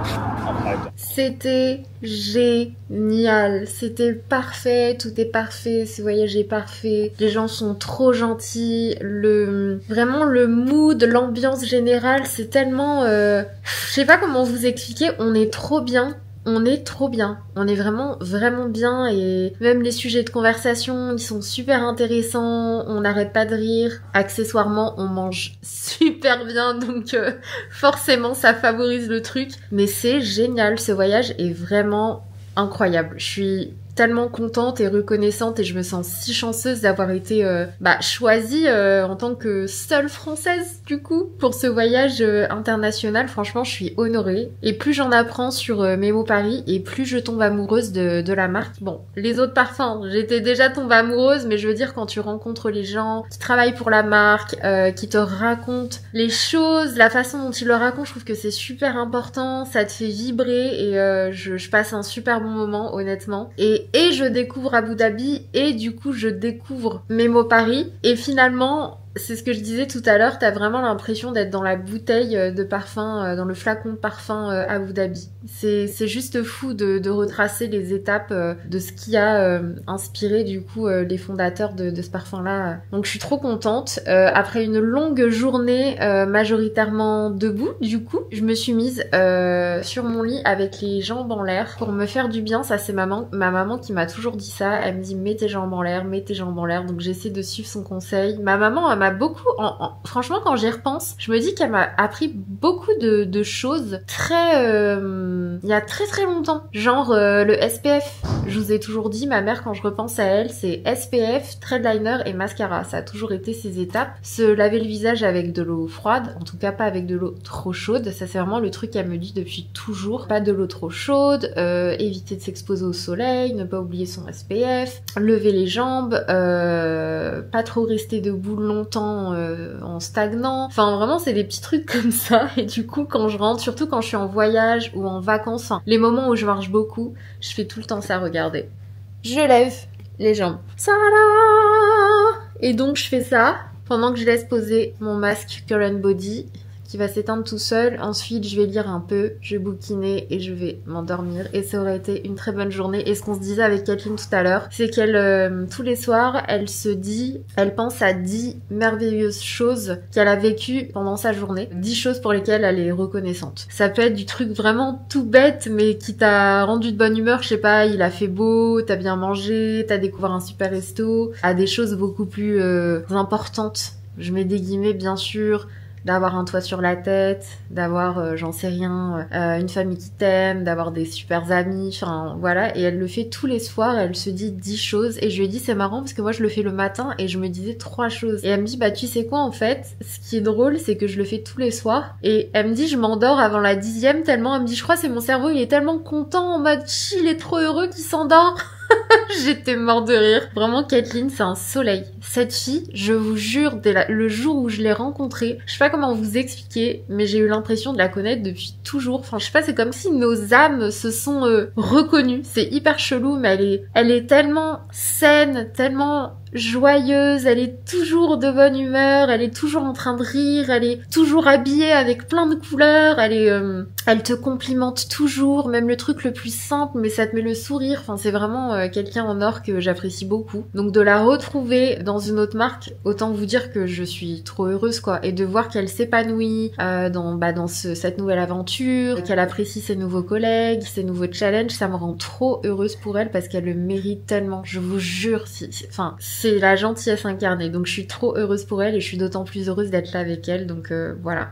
C'était génial. C'était parfait. Tout est parfait. Ce voyage est parfait. Les gens sont trop gentils. Vraiment le mood, l'ambiance générale, c'est tellement... je sais pas comment vous expliquer. On est trop bien. On est trop bien, on est vraiment bien et même les sujets de conversation ils sont super intéressants, on n'arrête pas de rire, accessoirement on mange super bien donc forcément ça favorise le truc, mais c'est génial, ce voyage est vraiment incroyable. Je suis tellement contente et reconnaissante et je me sens si chanceuse d'avoir été choisie en tant que seule française du coup pour ce voyage international. Franchement, je suis honorée et plus j'en apprends sur Memo Paris et plus je tombe amoureuse de la marque. Bon, les autres parfums, j'étais déjà tombée amoureuse, mais je veux dire quand tu rencontres les gens qui travaillent pour la marque, qui te racontent les choses, la façon dont ils le racontent, je trouve que c'est super important, ça te fait vibrer et je passe un super bon moment honnêtement. Et je découvre Abu Dhabi et du coup je découvre Memo Paris et finalement c'est ce que je disais tout à l'heure, t'as vraiment l'impression d'être dans la bouteille de parfum, dans le flacon de parfum Abu Dhabi. C'est juste fou de retracer les étapes de ce qui a inspiré du coup les fondateurs de ce parfum-là. Donc je suis trop contente. Après une longue journée majoritairement debout, du coup, je me suis mise sur mon lit avec les jambes en l'air pour me faire du bien. Ça c'est ma maman qui m'a toujours dit ça. Elle me dit mets tes jambes en l'air, mets tes jambes en l'air. Donc j'essaie de suivre son conseil. Ma maman elle m'a beaucoup, franchement quand j'y repense, je me dis qu'elle m'a appris beaucoup de choses très, il y a très longtemps. Genre le SPF, je vous ai toujours dit, ma mère quand je repense à elle, c'est SPF, thread liner et mascara. Ça a toujours été ces étapes. Se laver le visage avec de l'eau froide, en tout cas pas avec de l'eau trop chaude. Ça c'est vraiment le truc qu'elle me dit depuis toujours. Pas de l'eau trop chaude, éviter de s'exposer au soleil, ne pas oublier son SPF, lever les jambes, pas trop rester debout longtemps en stagnant. Enfin vraiment c'est des petits trucs comme ça et du coup quand je rentre, surtout quand je suis en voyage ou en vacances, enfin les moments où je marche beaucoup, je fais tout le temps ça, regardez. Je lève les jambes. Tada! Et donc je fais ça pendant que je laisse poser mon masque Current Body qui va s'éteindre tout seul. Ensuite, je vais lire un peu, je vais bouquiner et je vais m'endormir. Et ça aurait été une très bonne journée. Et ce qu'on se disait avec Kathleen tout à l'heure, c'est qu'elle, tous les soirs, elle pense à 10 merveilleuses choses qu'elle a vécues pendant sa journée. 10 choses pour lesquelles elle est reconnaissante. Ça peut être du truc vraiment tout bête, mais qui t'a rendu de bonne humeur. Je sais pas, il a fait beau, t'as bien mangé, t'as découvert un super resto. À des choses beaucoup plus importantes. Je mets des guillemets, bien sûr. D'avoir un toit sur la tête, d'avoir, j'en sais rien, une famille qui t'aime, d'avoir des super amis, enfin voilà. Et elle le fait tous les soirs, elle se dit 10 choses. Et je lui ai dit c'est marrant parce que moi je le fais le matin et je me disais 3 choses. Et elle me dit bah tu sais quoi en fait, ce qui est drôle c'est que je le fais tous les soirs. Et elle me dit je m'endors avant la 10e tellement, elle me dit je crois c'est mon cerveau il est tellement content en mode il est trop heureux qu'il s'endort. J'étais mort de rire. Vraiment, Kathleen, c'est un soleil. Cette fille, je vous jure, dès le jour où je l'ai rencontrée, je sais pas comment vous expliquer, mais j'ai eu l'impression de la connaître depuis toujours. Enfin, je sais pas, c'est comme si nos âmes se sont reconnues. C'est hyper chelou, mais elle est tellement saine, tellement joyeuse, elle est toujours de bonne humeur, elle est toujours en train de rire, elle est toujours habillée avec plein de couleurs, elle te complimente toujours, même le truc le plus simple, mais ça te met le sourire. Enfin, c'est vraiment quelqu'un en or que j'apprécie beaucoup. Donc de la retrouver dans une autre marque, autant vous dire que je suis trop heureuse quoi, et de voir qu'elle s'épanouit dans cette nouvelle aventure, qu'elle apprécie ses nouveaux collègues, ses nouveaux challenges, ça me rend trop heureuse pour elle parce qu'elle le mérite tellement. Je vous jure, c'est la gentillesse incarnée, donc je suis trop heureuse pour elle et je suis d'autant plus heureuse d'être là avec elle, donc voilà.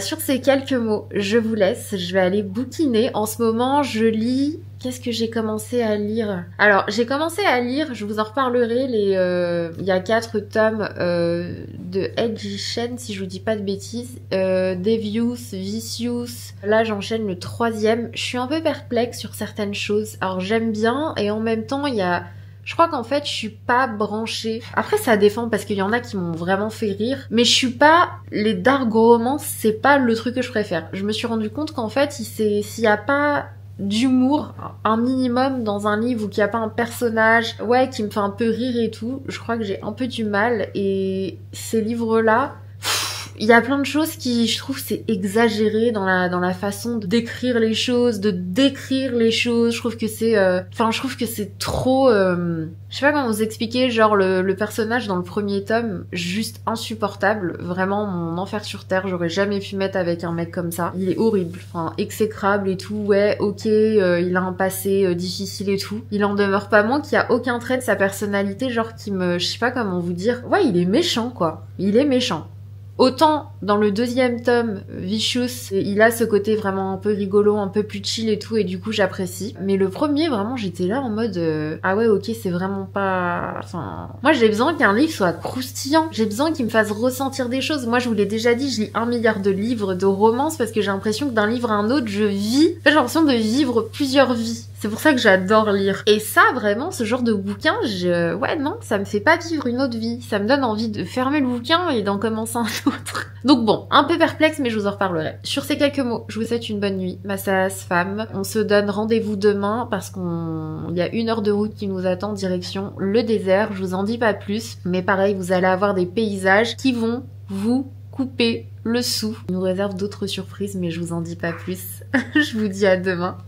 Sur ces quelques mots, je vous laisse, je vais aller bouquiner. En ce moment, je lis... Qu'est-ce que j'ai commencé à lire? Alors, j'ai commencé à lire, je vous en reparlerai, il y a 4 tomes de Edgy Shen, si je vous dis pas de bêtises. Devious, Vicious. Là, j'enchaîne le 3e. Je suis un peu perplexe sur certaines choses. Alors, j'aime bien, et en même temps, il y a... Je crois qu'en fait, je suis pas branchée. Après, ça dépend parce qu'il y en a qui m'ont vraiment fait rire. Mais je suis pas... Les dark romance, c'est pas le truc que je préfère. Je me suis rendu compte qu'en fait, s'il y a pas d'humour, un minimum dans un livre ou qu'il y a pas un personnage, qui me fait un peu rire et tout, je crois que j'ai un peu du mal. Et ces livres-là... Il y a plein de choses qui, je trouve, c'est exagéré dans la façon de décrire les choses, Je trouve que c'est, je trouve que c'est trop, je sais pas comment vous expliquer, genre le personnage dans le premier tome, juste insupportable, vraiment mon enfer sur terre, j'aurais jamais pu mettre avec un mec comme ça. Il est horrible, exécrable et tout, il a un passé difficile et tout. Il en demeure pas moins qu'il y a aucun trait de sa personnalité, genre je sais pas comment vous dire, il est méchant quoi, il est méchant. Autant dans le deuxième tome, Vicious, il a ce côté vraiment un peu rigolo, un peu plus chill et tout, et du coup j'apprécie. Mais le premier, vraiment, j'étais là en mode ah ouais, ok, c'est vraiment pas... Enfin, moi j'ai besoin qu'un livre soit croustillant, j'ai besoin qu'il me fasse ressentir des choses. Moi je vous l'ai déjà dit, je lis 1 milliard de livres, de romances, parce que j'ai l'impression que d'un livre à un autre, je vis. En fait, j'ai l'impression de vivre plusieurs vies. C'est pour ça que j'adore lire. Et ça, vraiment, ce genre de bouquin, ouais, non, ça me fait pas vivre une autre vie. Ça me donne envie de fermer le bouquin et d'en commencer un autre. Donc bon, un peu perplexe, mais je vous en reparlerai. Sur ces quelques mots, je vous souhaite une bonne nuit, ma sage femme. On se donne rendez-vous demain parce qu'il y a 1 heure de route qui nous attend direction le désert. Je vous en dis pas plus, mais pareil, vous allez avoir des paysages qui vont vous couper le sou. Il nous réserve d'autres surprises, mais je vous en dis pas plus. Je vous dis à demain.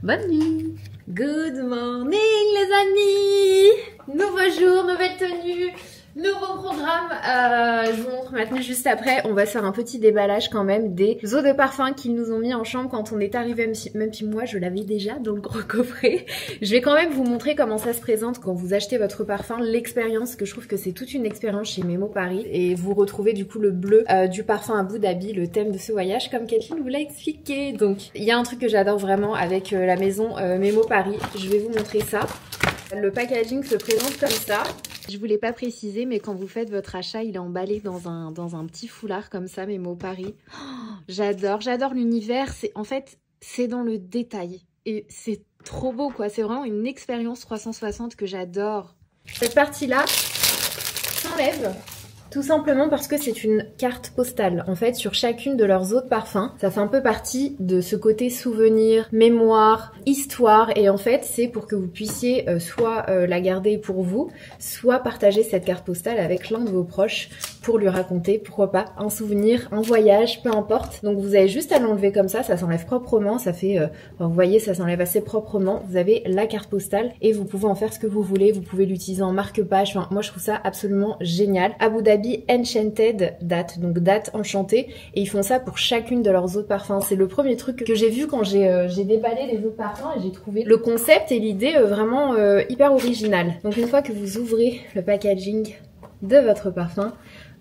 Bonne nuit. Good morning les amis. Nouveau jour, nouvelle tenue, nouveau programme. Je vous montre ma tenue juste après. On va faire un petit déballage quand même des eaux de parfum qu'ils nous ont mis en chambre quand on est arrivé. Même si moi je l'avais déjà dans le gros coffret. Je vais quand même vous montrer comment ça se présente quand vous achetez votre parfum. L'expérience, que je trouve que c'est toute une expérience chez Memo Paris. Et vous retrouvez du coup le bleu du parfum Abu Dhabi, le thème de ce voyage, comme Kathleen vous l'a expliqué. Donc il y a un truc que j'adore vraiment avec la maison Memo Paris. Je vais vous montrer ça. Le packaging se présente comme ça. Je vous l'ai pas précisé, mais quand vous faites votre achat, il est emballé dans un petit foulard comme ça, Memo Paris. Oh, j'adore l'univers. En fait, c'est dans le détail. Et c'est trop beau, quoi. C'est vraiment une expérience 360 que j'adore. Cette partie-là s'enlève. Tout simplement parce que c'est une carte postale. En fait, sur chacune de leurs eaux de parfum, ça fait un peu partie de ce côté souvenir, mémoire, histoire. Et en fait, c'est pour que vous puissiez soit la garder pour vous, soit partager cette carte postale avec l'un de vos proches pour lui raconter, pourquoi pas, un souvenir, un voyage, peu importe. Donc vous avez juste à l'enlever comme ça s'enlève proprement. Ça fait, vous voyez, ça s'enlève assez proprement. Vous avez la carte postale et vous pouvez en faire ce que vous voulez. Vous pouvez l'utiliser en marque-page. Enfin, moi, je trouve ça absolument génial. Abu Dhabi Enchanted date, donc date enchantée, et ils font ça pour chacune de leurs eaux de parfum. C'est le premier truc que j'ai vu quand j'ai déballé les eaux de parfum, et j'ai trouvé le concept et l'idée vraiment hyper original. Donc une fois que vous ouvrez le packaging de votre parfum,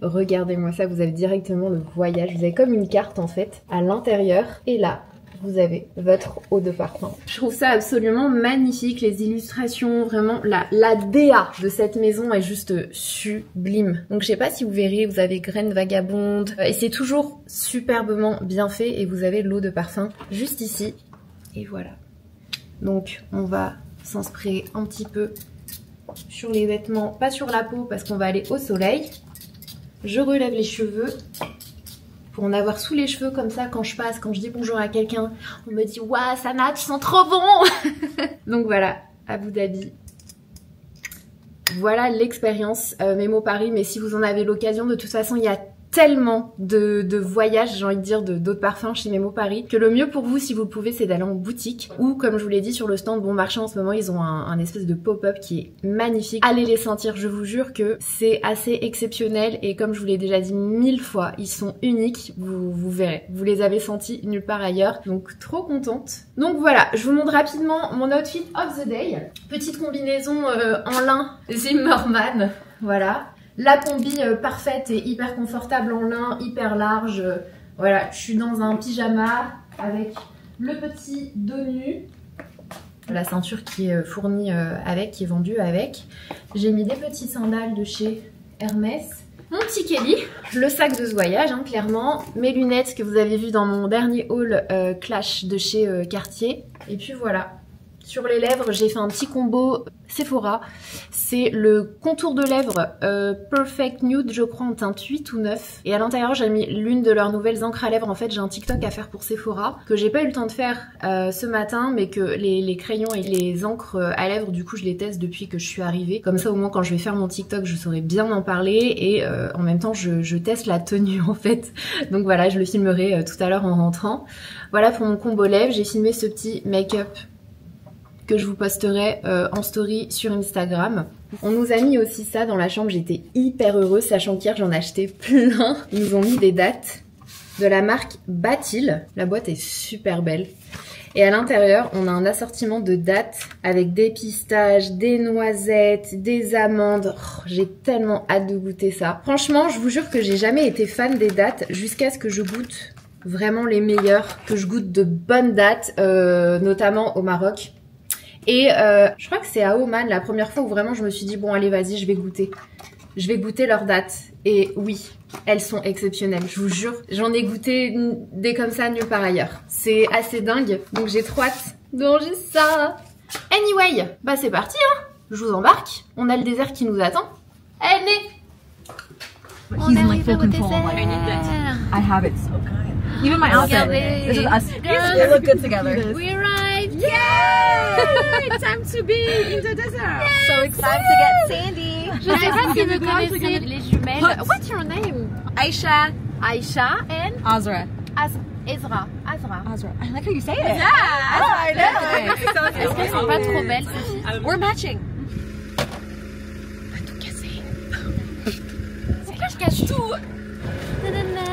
regardez-moi ça, vous avez directement le voyage, vous avez comme une carte en fait à l'intérieur, et là vous avez votre eau de parfum. Je trouve ça absolument magnifique, les illustrations, vraiment la DA de cette maison est juste sublime. Donc je sais pas si vous verrez, vous avez graines vagabondes et c'est toujours superbement bien fait, et vous avez l'eau de parfum juste ici, et voilà. Donc on va s'en sprayer un petit peu sur les vêtements, pas sur la peau parce qu'on va aller au soleil. Je relève les cheveux pour en avoir sous les cheveux comme ça quand je passe, quand je dis bonjour à quelqu'un, on me dit « Waouh, Sana, tu sens trop bon !» Donc voilà, Abu Dhabi. Voilà l'expérience Memo Paris, mais si vous en avez l'occasion, de toute façon, il y a tellement de voyages, j'ai envie de dire, d'autres parfums chez Memo Paris, que le mieux pour vous, si vous le pouvez, c'est d'aller en boutique, ou comme je vous l'ai dit, sur le stand Bon Marché en ce moment, ils ont un espèce de pop-up qui est magnifique. Allez les sentir, je vous jure que c'est assez exceptionnel, et comme je vous l'ai déjà dit 1000 fois, ils sont uniques, vous verrez, vous les avez sentis nulle part ailleurs, donc trop contente. Donc voilà, je vous montre rapidement mon outfit of the day. Petite combinaison en lin Zimmermann, voilà. La combi parfaite et hyper confortable en lin, hyper large. Voilà, je suis dans un pyjama avec le petit dos nu, la ceinture qui est fournie avec, qui est vendue avec. J'ai mis des petites sandales de chez Hermès. Mon petit Kelly, le sac de ce voyage, hein, clairement. Mes lunettes que vous avez vues dans mon dernier haul Clash de chez Cartier. Et puis voilà. Sur les lèvres, j'ai fait un petit combo Sephora. C'est le contour de lèvres Perfect Nude, je crois, en teinte 8 ou 9. Et à l'intérieur, j'ai mis l'une de leurs nouvelles encres à lèvres. En fait, j'ai un TikTok à faire pour Sephora, que j'ai pas eu le temps de faire ce matin, mais que les crayons et les encres à lèvres, du coup, je les teste depuis que je suis arrivée. Comme ça, au moins, quand je vais faire mon TikTok, je saurai bien en parler. Et en même temps, je teste la tenue, en fait. Donc voilà, je le filmerai tout à l'heure en rentrant. Voilà pour mon combo lèvres. J'ai filmé ce petit make-up que je vous posterai en story sur Instagram. On nous a mis aussi ça dans la chambre, j'étais hyper heureuse, sachant qu'hier j'en ai acheté plein. Ils nous ont mis des dates de la marque Batil. La boîte est super belle. Et à l'intérieur, on a un assortiment de dattes avec des pistaches, des noisettes, des amandes. Oh, j'ai tellement hâte de goûter ça. Franchement, je vous jure que j'ai jamais été fan des dattes jusqu'à ce que je goûte vraiment les meilleures, que je goûte de bonnes dattes, notamment au Maroc. Et je crois que c'est à Oman la première fois où vraiment je me suis dit bon allez vas-y je vais goûter. Je vais goûter leurs dattes. Et oui, elles sont exceptionnelles, je vous jure. J'en ai goûté des comme ça nulle part ailleurs. C'est assez dingue, donc j'ai trop hâte de manger ça. Anyway, bah c'est parti hein. Je vous embarque. On a le désert qui nous attend. Allez. On arrive au désert. I have it. Even my outfit. This is us. We look good together. We arrived! Yay! Time to be in the desert. So excited to get sandy. Je sais pas si vous connaissez les jumelles. What's your name? Aisha. Aisha and Azra. Ezra. Azra. I like how you say it. Yeah! Oh, I know. Est-ce qu'elles sont pas trop belles, Sophie? We're matching. Je cache tout.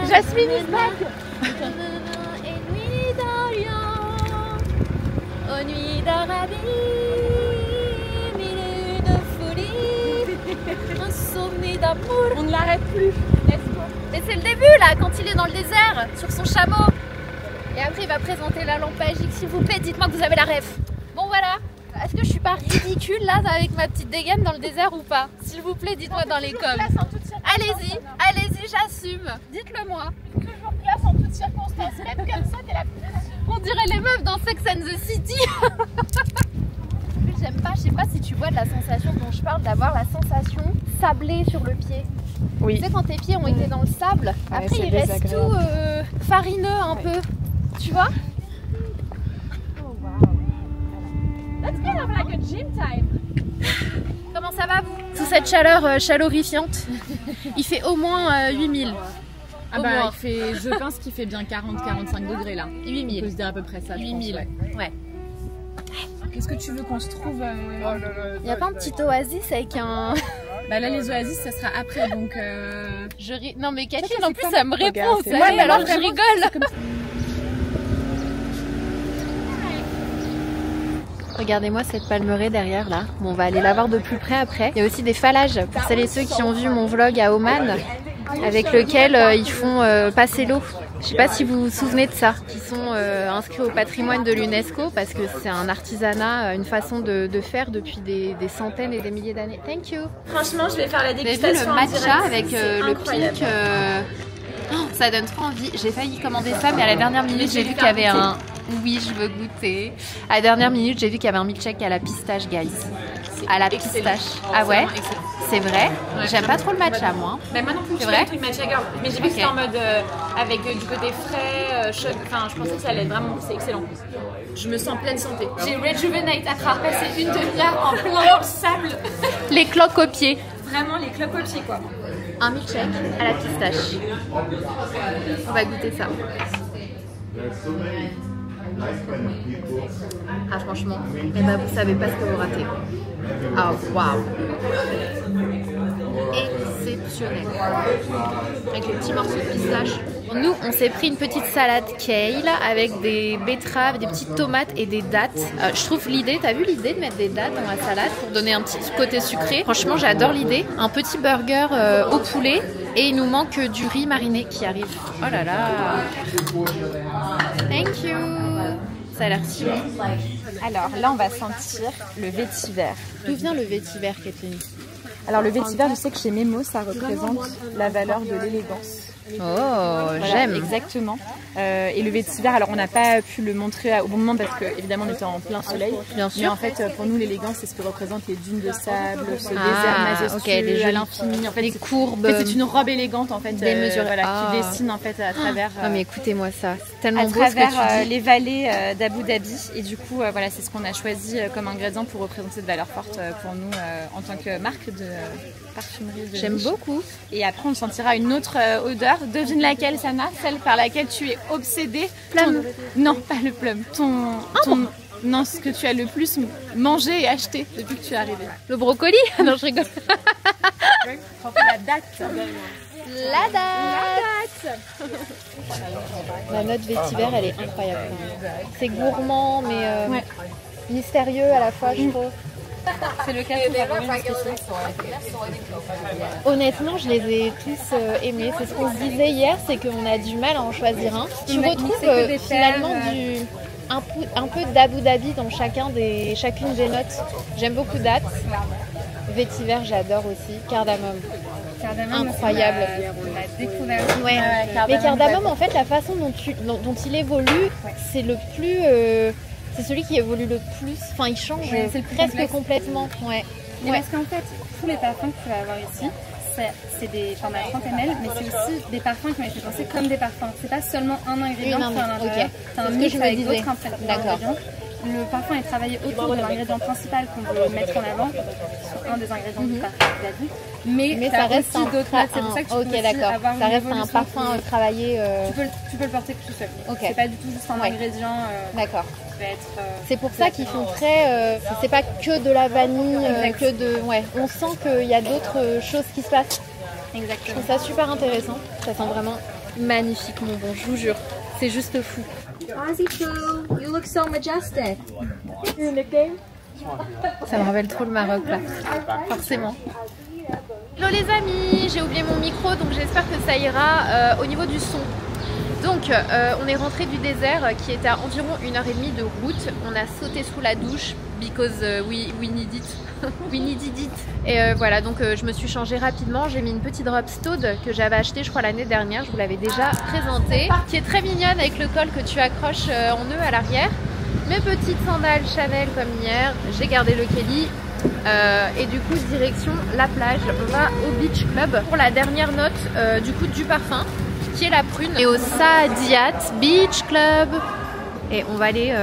Jasmine is back. Et nuit d'Orient, aux nuits d'Arabie, mille et une folie, insomnie d'amour. On ne l'arrête plus. Mais c'est le début là, quand il est dans le désert, sur son chameau. Et après il va présenter la lampe magique. S'il vous plaît, dites-moi que vous avez la ref. Bon voilà. Est-ce que je suis pas ridicule là avec ma petite dégaine dans le désert ou pas? S'il vous plaît, dites-moi dans les coms. Allez-y, allez-y, j'assume. Dites-le moi. Toujours place en toutes circonstances. Même comme ça, t'es la plus. On dirait les meufs dans Sex and the City. J'aime pas, je sais pas si tu vois de la sensation dont je parle, d'avoir la sensation sablée sur le pied. Oui. Tu sais quand tes pieds ont été dans le sable, après il reste tout farineux un peu. Tu vois? Let's get up like a gym time. Comment ça va vous? Sous cette chaleur chalorifiante, il fait au moins 8000. Ah bah il fait, je pense qu'il fait bien 40-45 degrés là. 8000. On peut se dire à peu près ça. 8000. Ouais. Qu'est-ce que tu veux qu'on se trouve Il n'y a pas un petit oasis avec un... Bah là les oasis ça sera après donc... Non mais Catherine en plus ça me répond, ça ouais, alors je rigole. Regardez-moi cette palmeraie derrière là. Bon, on va aller la voir de plus près après. Il y a aussi des phallages pour celles et ceux qui ont vu mon vlog à Oman avec lequel ils font passer l'eau. Je sais pas si vous vous souvenez de ça. Qui sont inscrits au patrimoine de l'UNESCO parce que c'est un artisanat, une façon de faire depuis des centaines et des milliers d'années. Thank you. Franchement, je vais faire la dégustation. Vous avez vu le matcha avec le pink Oh, ça donne trop envie. J'ai failli commander ça, mais à la dernière minute, j'ai vu qu'il y avait un... Oui, je veux goûter. À la dernière minute, j'ai vu qu'il y avait un milkshake à la pistache, guys. À la pistache. Ah ouais? C'est vrai? Ouais. J'aime pas trop le matcha, moi. Mais moi non plus, je vrai? tout le matcha girl. Mais j'ai vu que c'était en mode avec du côté frais, chaud. Enfin, je pensais que ça allait être vraiment... C'est excellent. Je me sens pleine santé. J'ai rejuvenate après avoir passé une demi-heure en plein dans le sable. Les cloques aux pieds. Vraiment les cloques aux pieds, quoi. Un milkshake à la pistache. On va goûter ça. Ah franchement, eh ben, vous savez pas ce que vous ratez. Ah waouh, exceptionnel. Avec les petits morceaux de pistache. Nous, on s'est pris une petite salade kale avec des betteraves, des petites tomates et des dattes. Je trouve l'idée, t'as vu l'idée de mettre des dattes dans la salade pour donner un petit côté sucré? Franchement, j'adore l'idée. Un petit burger au poulet et il nous manque du riz mariné qui arrive. Oh là là. Thank you. Ça a l'air si bon. Alors là, on va sentir le vétiver. D'où vient le vétiver, Kathleen? Alors le vétiver, je sais que chez Memo, ça représente la valeur de l'élégance. Oh, voilà, j'aime. Exactement. Et le vétiver, alors on n'a pas pu le montrer au bon moment parce que évidemment on était en plein soleil. Bien sûr. Mais en fait, pour nous, l'élégance, c'est ce que représentent les dunes de sable, ce désert majestueux à l'infini. En fait, les courbes. En fait, c'est une robe élégante en fait, des mesures. Voilà, qui dessine en fait à travers. Non mais écoutez-moi ça, c'est tellement beau à travers ce que tu dis. Les vallées d'Abu Dhabi. Et du coup, voilà, c'est ce qu'on a choisi comme ingrédient pour représenter cette valeur forte pour nous en tant que marque de parfumerie. J'aime beaucoup. Et après, on sentira une autre odeur. Devine laquelle, Sana? Celle par laquelle tu es obsédée. Plum. Non, pas le plum. Non, ce que tu as le plus mangé et acheté depuis que tu es arrivée. Le brocoli? Non, je rigole. La date. La date. La note vétiver, elle est incroyable. C'est gourmand, mais mystérieux à la fois, je trouve. C'est lequel que tu as vraiment spécial? Honnêtement, je les ai tous aimés. C'est ce qu'on se disait hier, c'est qu'on a du mal à en choisir un. Tu retrouves finalement un peu d'Abu Dhabi dans chacune des notes. J'aime beaucoup Dates. Vétiver, j'adore aussi. Cardamome. Incroyable. La découverte. Ouais. Mais cardamome, en fait, la façon dont il évolue, c'est le plus... c'est celui qui évolue le plus. Enfin, il change presque complètement. Ouais. Parce qu'en fait, tous les parfums que tu vas avoir ici, c'est des formats 30 ml, mais c'est aussi des parfums qui ont été pensés comme des parfums. C'est pas seulement un ingrédient qui est à l'intérieur. C'est un mix avec d'autres ingrédients. Le parfum est travaillé autour de l'ingrédient principal qu'on veut mettre en avant, sur un des ingrédients du parfum d'Abu. Mais ça reste d'autres notes, c'est pour ça que tu peux aussi avoir ça reste un parfum travaillé. Tu peux le porter tout seul. C'est pas du tout juste un ingrédient. D'accord. C'est pour ça qu'ils font très. C'est pas que de la vanille, que de. Ouais. On sent qu'il y a d'autres choses qui se passent. Exactement. Je trouve ça super intéressant. Ça sent vraiment magnifique, mon bon. Je vous jure, c'est juste fou. Azito, you look so majestic. Ça me rappelle trop le Maroc là, forcément. Hello les amis, j'ai oublié mon micro donc j'espère que ça ira au niveau du son. Donc on est rentré du désert qui était à environ 1h30 de route. On a sauté sous la douche because we need it. We need it. Et voilà, donc je me suis changée rapidement. J'ai mis une petite robe Stode que j'avais achetée je crois l'année dernière. Je vous l'avais déjà présentée. Qui est très mignonne avec le col que tu accroches en nœud à l'arrière. Mes petites sandales Chanel comme hier. J'ai gardé le Kelly. Et du coup direction la plage. On va au Beach Club pour la dernière note du coup du parfum qui est la prune. Et au Saadiyat Beach Club. Et on va aller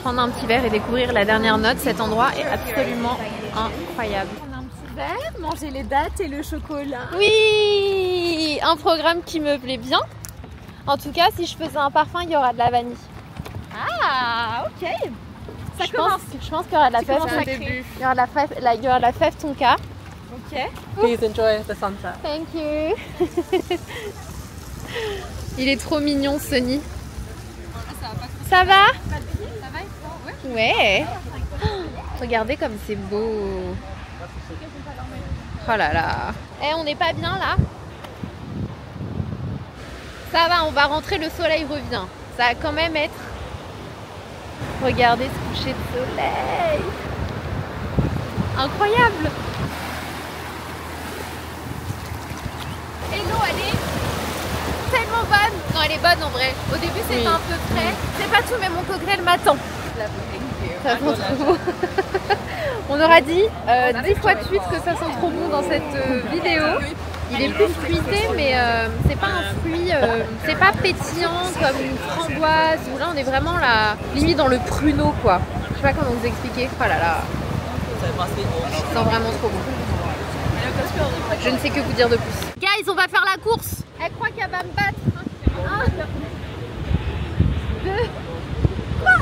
prendre un petit verre et découvrir la dernière note. Cet endroit est absolument incroyable. On a un petit verre, manger les dattes et le chocolat. Oui, un programme qui me plaît bien. En tout cas, si je faisais un parfum, il y aura de la vanille. Ah, ok. Je pense qu'il y aura de la fève. Il y aura de la fève tonka. Ok. Please enjoy the sunset. Thank you. Il est trop mignon, Sonny. Ça va? Ouais. Oh, regardez comme c'est beau. Oh là là. Eh, on n'est pas bien là? Ça va, on va rentrer, le soleil revient. Ça va quand même être... Regardez ce coucher de soleil. Incroyable. Et l'eau, elle est tellement bonne. Non, elle est bonne en vrai. Au début, c'était un peu frais. C'est pas tout, mais mon cocktail m'attend. Ça sent trop bon. On aura dit 10 fois de suite que ça sent trop bon dans cette vidéo. Il est plus fruité, mais c'est pas un fruit, c'est pas pétillant comme une framboise. Où là, on est vraiment là, limite dans le pruneau, quoi. Je sais pas comment vous expliquer. Oh là là. Ça sent vraiment trop bon. Je ne sais que vous dire de plus. Guys, on va faire la course. Elle croit qu'elle va me battre. 1, 2, 3.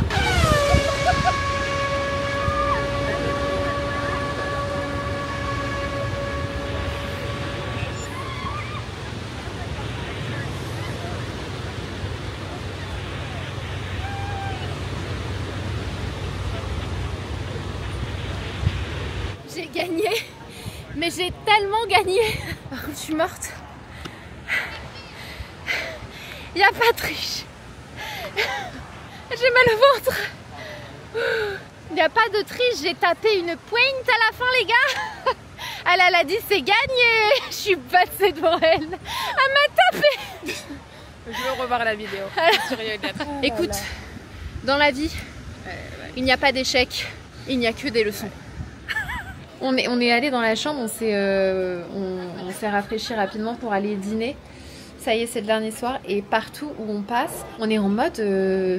J'ai gagné, mais j'ai tellement gagné. Par contre, je suis morte. Il n'y a pas de triche. J'ai mal au ventre. Il n'y a pas de triche, j'ai tapé une pointe à la fin, les gars. Elle a dit c'est gagné. Je suis passée devant elle. Elle m'a tapé. Je veux revoir la vidéo. Écoute, dans la vie, il n'y a pas d'échec, il n'y a que des leçons. On est allé dans la chambre, on s'est rafraîchi rapidement pour aller dîner. Ça y est, c'est le dernier soir et partout où on passe, on est en mode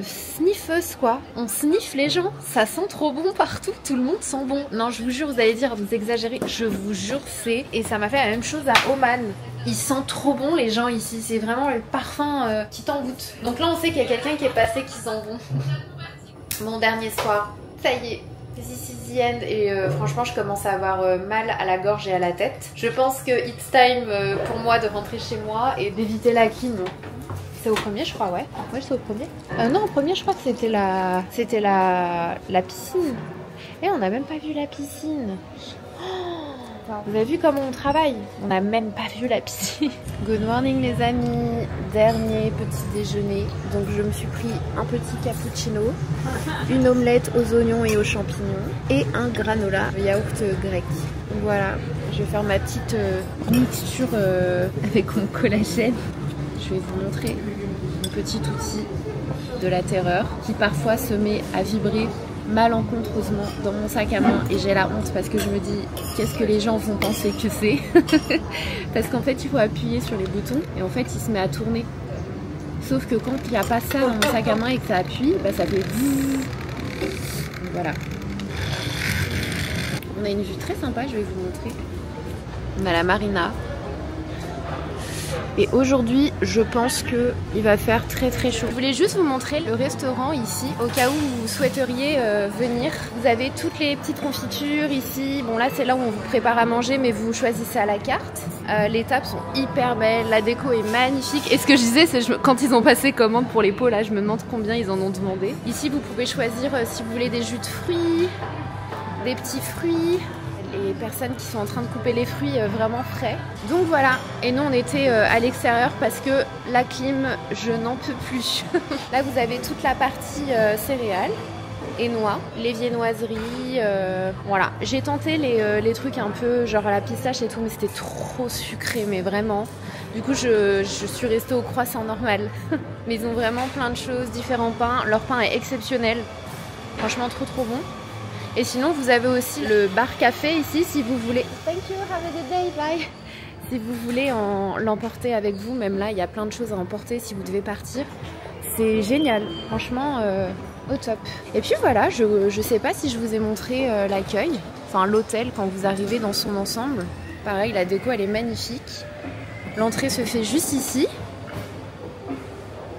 sniffeuse quoi. On sniffe les gens, ça sent trop bon partout, tout le monde sent bon. Non, je vous jure, vous allez dire, vous exagérez, je vous jure c'est... Et ça m'a fait la même chose à Oman. Ils sentent trop bon les gens ici, c'est vraiment le parfum qui t'envoûte. Donc là on sait qu'il y a quelqu'un qui est passé qui sent bon. Mon dernier soir, ça y est. This is the end et franchement je commence à avoir mal à la gorge et à la tête. Je pense que it's time pour moi de rentrer chez moi et d'éviter la clim. C'est au premier je crois, ouais. Ouais c'est au premier. Non au premier je crois que c'était la piscine. Et on n'a même pas vu la piscine. Vous avez vu comment on travaille? On n'a même pas vu la piscine. Good morning les amis. Dernier petit déjeuner. Donc je me suis pris un petit cappuccino, une omelette aux oignons et aux champignons et un granola yaourt grec. Donc voilà, je vais faire ma petite mixture avec mon collagène. Je vais vous montrer mon petit outil de la terreur qui parfois se met à vibrer malencontreusement dans mon sac à main et j'ai la honte parce que je me dis qu'est-ce que les gens vont penser que c'est. Parce qu'en fait il faut appuyer sur les boutons et en fait il se met à tourner, sauf que quand il n'y a pas ça dans mon sac à main et que ça appuie, bah ça fait donc voilà. On a une vue très sympa, je vais vous montrer. On a la marina. Et aujourd'hui, je pense qu'il va faire très très chaud. Je voulais juste vous montrer le restaurant ici, au cas où vous souhaiteriez venir. Vous avez toutes les petites confitures ici. Bon là, c'est là où on vous prépare à manger, mais vous choisissez à la carte. Les tables sont hyper belles, la déco est magnifique. Et ce que je disais, c'est quand ils ont passé commande pour les pots, là, je me demande combien ils en ont demandé. Ici, vous pouvez choisir si vous voulez des jus de fruits, des petits fruits. Les personnes qui sont en train de couper les fruits vraiment frais. Donc voilà, et nous on était à l'extérieur parce que la clim, je n'en peux plus. Là vous avez toute la partie céréales et noix, les viennoiseries, voilà. J'ai tenté les trucs un peu genre à la pistache et tout, mais c'était trop sucré, mais vraiment. Du coup je suis restée au croissant normal. Mais ils ont vraiment plein de choses, différents pains. Leur pain est exceptionnel, franchement trop bon. Et sinon, vous avez aussi le bar café ici si vous voulez. Thank you, have a good day, bye. Si vous voulez l'emporter avec vous, même là, il y a plein de choses à emporter si vous devez partir. C'est génial, franchement, au top. Et puis voilà, je sais pas si je vous ai montré l'accueil, enfin l'hôtel quand vous arrivez dans son ensemble. Pareil, la déco, elle est magnifique. L'entrée se fait juste ici.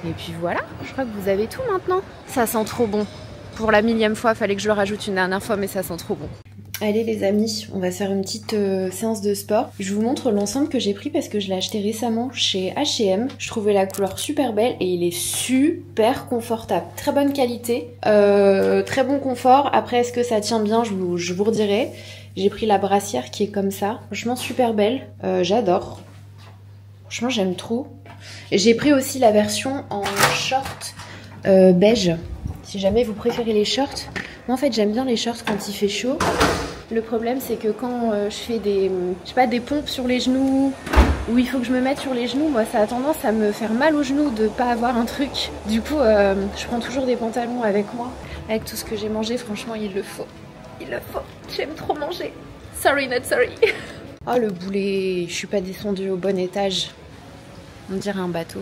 Et puis voilà, je crois que vous avez tout maintenant. Ça sent trop bon. Pour la 1000e fois, fallait que je le rajoute une dernière fois, mais ça sent trop bon. Allez les amis, on va faire une petite séance de sport. Je vous montre l'ensemble que j'ai pris parce que je l'ai acheté récemment chez H&M. Je trouvais la couleur super belle et il est super confortable. Très bonne qualité, très bon confort. Après, est-ce que ça tient bien, je vous redirai. J'ai pris la brassière qui est comme ça. Franchement, super belle. J'adore. Franchement, j'aime trop. J'ai pris aussi la version en short beige. Si jamais vous préférez les shorts, moi en fait j'aime bien les shorts quand il fait chaud. Le problème c'est que quand je fais des pompes sur les genoux, où il faut que je me mette sur les genoux, moi ça a tendance à me faire mal aux genoux de pas avoir un truc. Du coup je prends toujours des pantalons avec moi. Avec tout ce que j'ai mangé, franchement il le faut. Il le faut, j'aime trop manger. Sorry not sorry. Oh le boulet, je suis pas descendue au bon étage. On dirait un bateau.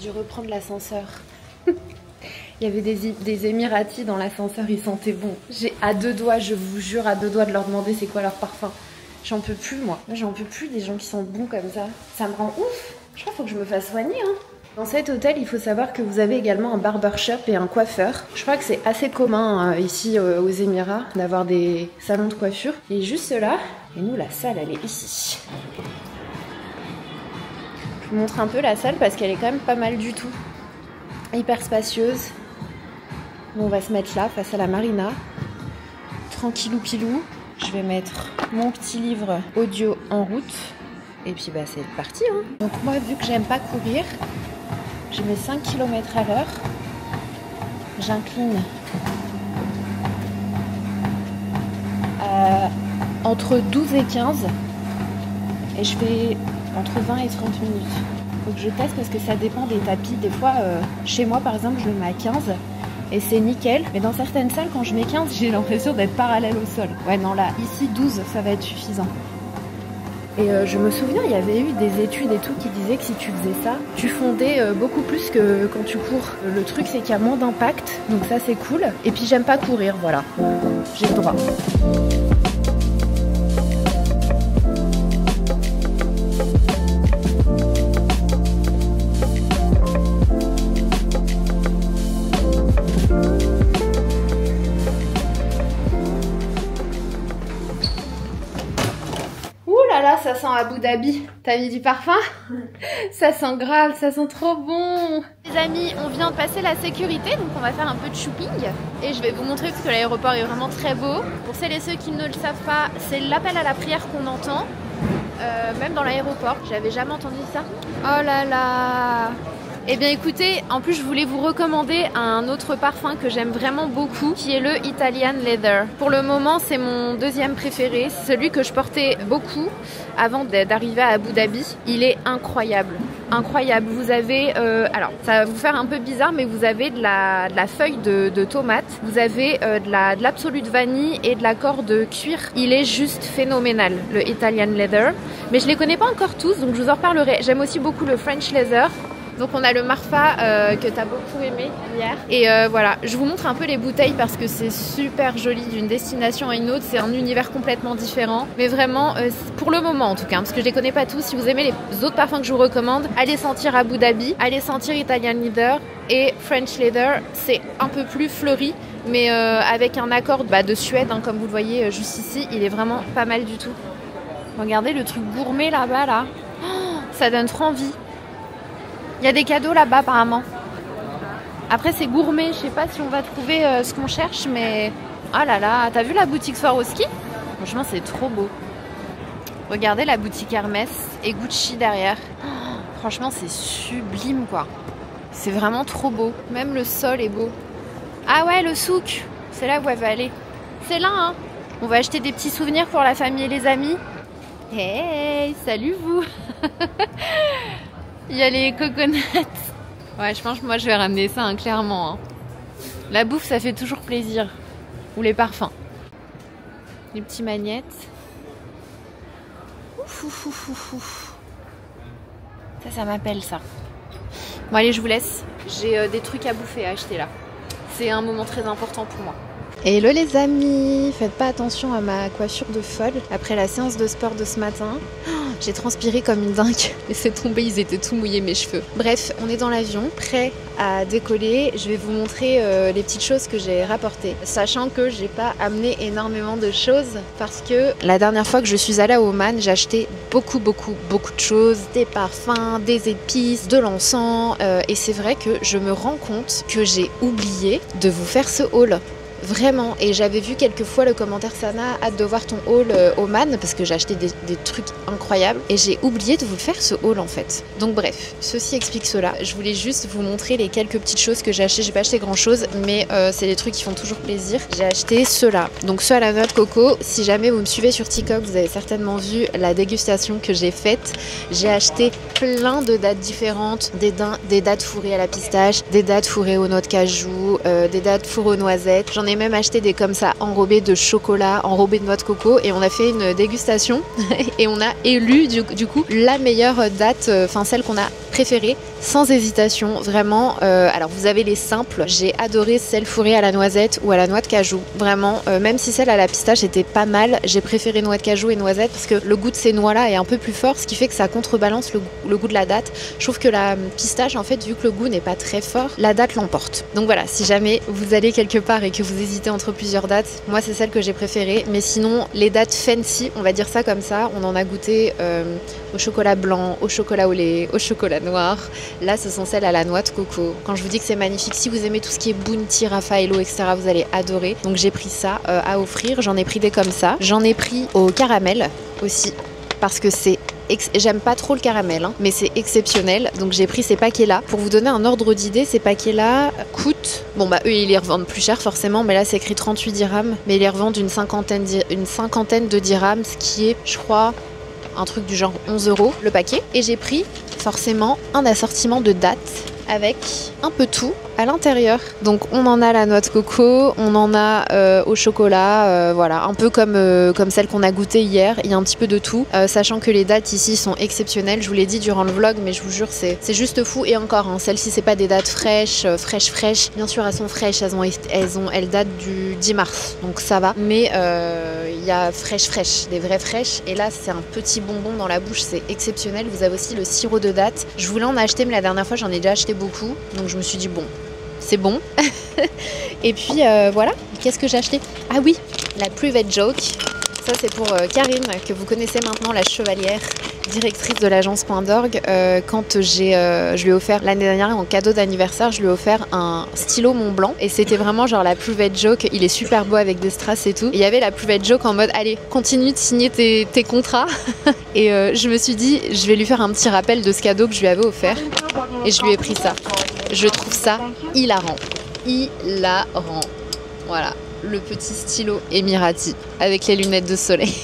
J'ai dû reprendre l'ascenseur. Il y avait des Émiratis dans l'ascenseur, ils sentaient bon. J'ai à deux doigts, je vous jure, à deux doigts de leur demander c'est quoi leur parfum. J'en peux plus moi. J'en peux plus des gens qui sentent bons comme ça. Ça me rend ouf. Je crois qu'il faut que je me fasse soigner. Hein. Dans cet hôtel, il faut savoir que vous avez également un barbershop et un coiffeur. Je crois que c'est assez commun ici aux Émirats d'avoir des salons de coiffure. Il est juste là. Et nous, la salle, elle est ici. Je vous montre un peu la salle parce qu'elle est quand même pas mal du tout. Hyper spacieuse. On va se mettre là, face à la marina. Tranquillou pilou. Je vais mettre mon petit livre audio en route. Et puis bah c'est parti. Hein. Donc moi, vu que j'aime pas courir, je mets 5 km à l'heure. J'incline entre 12 et 15. Et je fais entre 20 et 30 minutes. Faut que je teste parce que ça dépend des tapis. Des fois, chez moi par exemple, je le mets à 15. Et c'est nickel, mais dans certaines salles, quand je mets 15, j'ai l'impression d'être parallèle au sol. Ouais, non, là, ici, 12, ça va être suffisant. Et je me souviens, il y avait eu des études et tout qui disaient que si tu faisais ça, tu fondais beaucoup plus que quand tu cours. Le truc, c'est qu'il y a moins d'impact, donc ça, c'est cool. Et puis, j'aime pas courir, voilà. J'ai le droit. là là, ça sent Abu Dhabi. T'as mis du parfum? Ça sent grave, ça sent trop bon. Les amis, on vient de passer la sécurité, donc on va faire un peu de shopping. Et je vais vous montrer parce que l'aéroport est vraiment très beau. Pour celles et ceux qui ne le savent pas, c'est l'appel à la prière qu'on entend. Même dans l'aéroport, j'avais jamais entendu ça. Oh là là. Eh bien écoutez, en plus je voulais vous recommander un autre parfum que j'aime vraiment beaucoup, qui est le Italian Leather. Pour le moment, c'est mon deuxième préféré, celui que je portais beaucoup avant d'arriver à Abu Dhabi. Il est incroyable, incroyable. Vous avez, alors ça va vous faire un peu bizarre, mais vous avez de la feuille de tomate, vous avez de l'absolute vanille et de l'accord de cuir. Il est juste phénoménal, le Italian Leather. Mais je les connais pas encore tous, donc je vous en reparlerai. J'aime aussi beaucoup le French Leather. Donc on a le Marfa que tu as beaucoup aimé hier. Et voilà, je vous montre un peu les bouteilles parce que c'est super joli d'une destination à une autre. C'est un univers complètement différent. Mais vraiment, pour le moment en tout cas, parce que je les connais pas tous. Si vous aimez les autres parfums que je vous recommande, allez sentir Abu Dhabi, allez sentir Italian Leather et French Leather. C'est un peu plus fleuri, mais avec un accord de Suède, hein, comme vous le voyez juste ici. Il est vraiment pas mal du tout. Regardez le truc gourmet là-bas, là. Oh, ça donne trop envie. Il y a des cadeaux là-bas apparemment. Après c'est gourmet, je sais pas si on va trouver ce qu'on cherche, mais... Oh là là, t'as vu la boutique Swarovski? Franchement c'est trop beau. Regardez la boutique Hermès et Gucci derrière. Oh, franchement c'est sublime quoi. C'est vraiment trop beau. Même le sol est beau. Ah ouais, le souk, c'est là où elle va aller. C'est là hein. On va acheter des petits souvenirs pour la famille et les amis. Hey, salut vous. Il y a les coconuts. Ouais, je pense que moi je vais ramener ça, hein, clairement. Hein. La bouffe, ça fait toujours plaisir. Ou les parfums. Les petits magnettes. Ouf, ouf, ouf, ouf, ouf. Ça m'appelle ça. Bon, allez, je vous laisse. J'ai des trucs à bouffer à acheter là. C'est un moment très important pour moi. Hello les amis, faites pas attention à ma coiffure de folle après la séance de sport de ce matin. Oh, j'ai transpiré comme une dingue et c'est tombé, ils étaient tout mouillés mes cheveux. Bref, on est dans l'avion, prêt à décoller. Je vais vous montrer les petites choses que j'ai rapportées, sachant que j'ai pas amené énormément de choses parce que la dernière fois que je suis allée à Oman, j'ai acheté beaucoup de choses, des parfums, des épices, de l'encens et c'est vrai que je me rends compte que j'ai oublié de vous faire ce haul. Vraiment, et j'avais vu quelques fois le commentaire Sana, hâte de voir ton haul Oman parce que j'ai acheté des trucs incroyables et j'ai oublié de vous faire ce haul en fait. Donc bref, ceci explique cela. Je voulais juste vous montrer les quelques petites choses que j'ai achetées. J'ai pas acheté grand chose, mais c'est des trucs qui font toujours plaisir. J'ai acheté ceux-là, donc ceux à la noix de coco. Si jamais vous me suivez sur TikTok, vous avez certainement vu la dégustation que j'ai faite. J'ai acheté plein de dattes différentes, des dattes fourrées à la pistache, des dattes fourrées aux noix de cajou, des dattes fourrées aux noisettes. J'en ai même acheté des comme ça enrobés de chocolat, enrobés de noix de coco et on a fait une dégustation et on a élu du coup la meilleure date, enfin celle qu'on a préférée sans hésitation vraiment. Alors vous avez les simples, j'ai adoré celle fourrée à la noisette ou à la noix de cajou, vraiment même si celle à la pistache était pas mal, j'ai préféré noix de cajou et noisette parce que le goût de ces noix là est un peu plus fort, ce qui fait que ça contrebalance le goût de la date. Je trouve que la pistache en fait, vu que le goût n'est pas très fort, la date l'emporte. Donc voilà, si jamais vous allez quelque part et que vous hésitez entre plusieurs dates, moi c'est celle que j'ai préférée, mais sinon les dates fancy, on va dire ça comme ça, on en a goûté au chocolat blanc, au chocolat au lait, au chocolat noir. Là ce sont celles à la noix de coco. Quand je vous dis que c'est magnifique, si vous aimez tout ce qui est Bounty, Raffaello, etc., vous allez adorer. Donc j'ai pris ça à offrir, j'en ai pris des comme ça, j'en ai pris au caramel aussi parce que c'est j'aime pas trop le caramel, hein, mais c'est exceptionnel. Donc j'ai pris ces paquets-là. Pour vous donner un ordre d'idée, ces paquets-là coûtent... Bon bah eux, ils les revendent plus cher forcément, mais là c'est écrit 38 dirhams. Mais ils les revendent une cinquantaine de dirhams, ce qui est, je crois, un truc du genre 11 € le paquet. Et j'ai pris forcément un assortiment de dattes avec un peu tout à l'intérieur. Donc on en a la noix de coco, on en a au chocolat, voilà, un peu comme celle qu'on a goûtée hier, il y a un petit peu de tout, sachant que les dattes ici sont exceptionnelles, je vous l'ai dit durant le vlog, mais je vous jure c'est juste fou. Et encore, hein, celles-ci c'est pas des dates fraîches, bien sûr elles sont fraîches, elles datent du 10 mars, donc ça va, mais il y a fraîches, des vraies fraîches, et là c'est un petit bonbon dans la bouche, c'est exceptionnel. Vous avez aussi le sirop de date, je voulais en acheter mais la dernière fois j'en ai déjà acheté beaucoup, donc je me suis dit bon, c'est bon. Et puis voilà, qu'est-ce que j'ai acheté? Ah oui, la Private Joke. Ça c'est pour Karine, que vous connaissez maintenant, la chevalière, directrice de l'agence Point d'Orgue. Quand je lui ai offert l'année dernière en cadeau d'anniversaire, je lui ai offert un stylo Montblanc et c'était vraiment genre la plus belle joke. Il est super beau avec des strass et tout. Et il y avait la plus belle joke en mode allez, continue de signer tes contrats. Et je me suis dit je vais lui faire un petit rappel de ce cadeau que je lui avais offert et je lui ai pris ça. Je trouve ça hilarant. Hilarant. Voilà, le petit stylo Emirati avec les lunettes de soleil.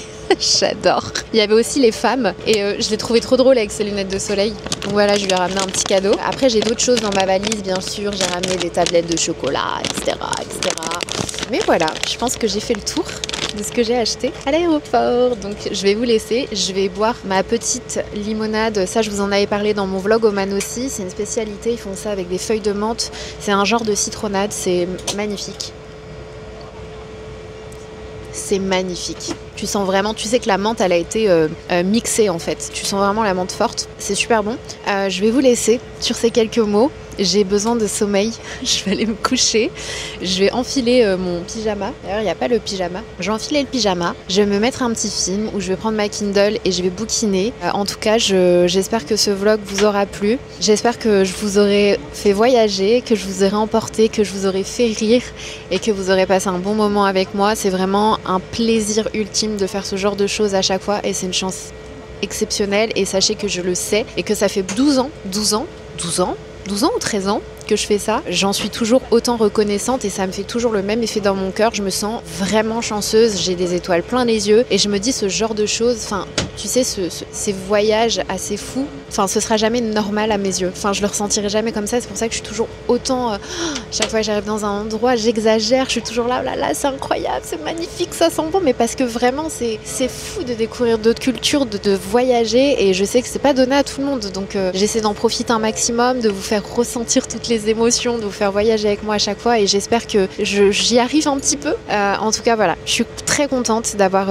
J'adore. Il y avait aussi les femmes et je l'ai trouvé trop drôle avec ses lunettes de soleil. Donc voilà, je lui ai ramené un petit cadeau. Après, j'ai d'autres choses dans ma valise, bien sûr. J'ai ramené des tablettes de chocolat, etc., etc. Mais voilà, je pense que j'ai fait le tour de ce que j'ai acheté à l'aéroport. Donc je vais vous laisser. Je vais boire ma petite limonade. Ça, je vous en avais parlé dans mon vlog Oman aussi. C'est une spécialité. Ils font ça avec des feuilles de menthe. C'est un genre de citronnade. C'est magnifique. C'est magnifique. Tu sens vraiment, tu sais que la menthe elle a été mixée en fait. Tu sens vraiment la menthe forte. C'est super bon. Je vais vous laisser sur ces quelques mots. J'ai besoin de sommeil. Je vais aller me coucher. Je vais enfiler mon pyjama. D'ailleurs, il n'y a pas le pyjama. Je vais enfiler le pyjama. Je vais me mettre un petit film où je vais prendre ma Kindle et je vais bouquiner. En tout cas, j'espère que ce vlog vous aura plu. J'espère que je vous aurai fait voyager, que je vous aurai emporté, que je vous aurai fait rire et que vous aurez passé un bon moment avec moi. C'est vraiment un plaisir ultime de faire ce genre de choses à chaque fois et c'est une chance exceptionnelle. Et sachez que je le sais et que ça fait 12 ans ou 13 ans que je fais ça, j'en suis toujours autant reconnaissante et ça me fait toujours le même effet dans mon cœur. Je me sens vraiment chanceuse, j'ai des étoiles plein les yeux et je me dis ce genre de choses, enfin tu sais ces voyages assez fous, enfin ce sera jamais normal à mes yeux, enfin je le ressentirai jamais comme ça. C'est pour ça que je suis toujours autant, chaque fois que j'arrive dans un endroit j'exagère, je suis toujours là, oh là là c'est incroyable, c'est magnifique, ça sent bon, mais parce que vraiment c'est fou de découvrir d'autres cultures, de voyager et je sais que c'est pas donné à tout le monde, donc j'essaie d'en profiter un maximum, de vous faire ressentir toutes les émotions, de vous faire voyager avec moi à chaque fois et j'espère que j'y arrive un petit peu. En tout cas voilà, je suis très contente d'avoir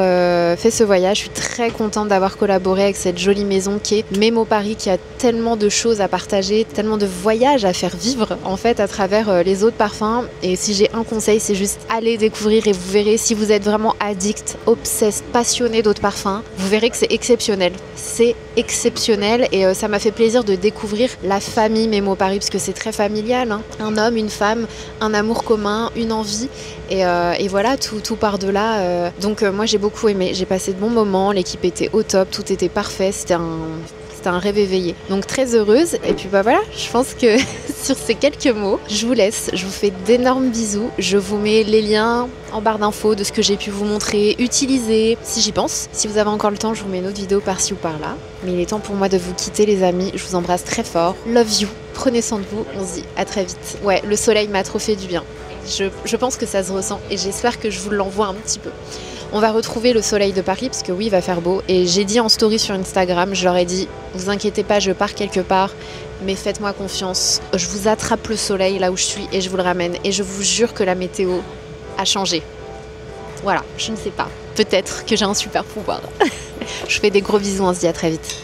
fait ce voyage, je suis très contente d'avoir collaboré avec cette jolie maison qui est Memo Paris, qui a tellement de choses à partager, tellement de voyages à faire vivre en fait à travers les autres parfums. Et si j'ai un conseil, c'est juste aller découvrir et vous verrez, si vous êtes vraiment addict, obsesse, passionné d'autres parfums, vous verrez que c'est exceptionnel. C'est exceptionnel et ça m'a fait plaisir de découvrir la famille Memo Paris parce que c'est très familial, hein. Un homme, une femme, un amour commun, une envie et voilà, tout par de là. Donc moi j'ai beaucoup aimé, j'ai passé de bons moments, l'équipe était au top, tout était parfait, c'était un rêve éveillé. Donc très heureuse et puis bah voilà, je pense que sur ces quelques mots, je vous laisse, je vous fais d'énormes bisous, je vous mets les liens en barre d'infos de ce que j'ai pu vous montrer, utiliser, si j'y pense. Si vous avez encore le temps, je vous mets une autre vidéo par-ci ou par-là. Mais il est temps pour moi de vous quitter les amis, je vous embrasse très fort, love you, prenez soin de vous, on se dit à très vite. Ouais, le soleil m'a trop fait du bien. Je pense que ça se ressent et j'espère que je vous l'envoie un petit peu. On va retrouver le soleil de Paris parce que oui, il va faire beau. Et j'ai dit en story sur Instagram, je leur ai dit, vous inquiétez pas, je pars quelque part, mais faites-moi confiance. Je vous attrape le soleil là où je suis et je vous le ramène. Et je vous jure que la météo a changé. Voilà, je ne sais pas. Peut-être que j'ai un super pouvoir. Je vous fais des gros bisous, on se dit à très vite.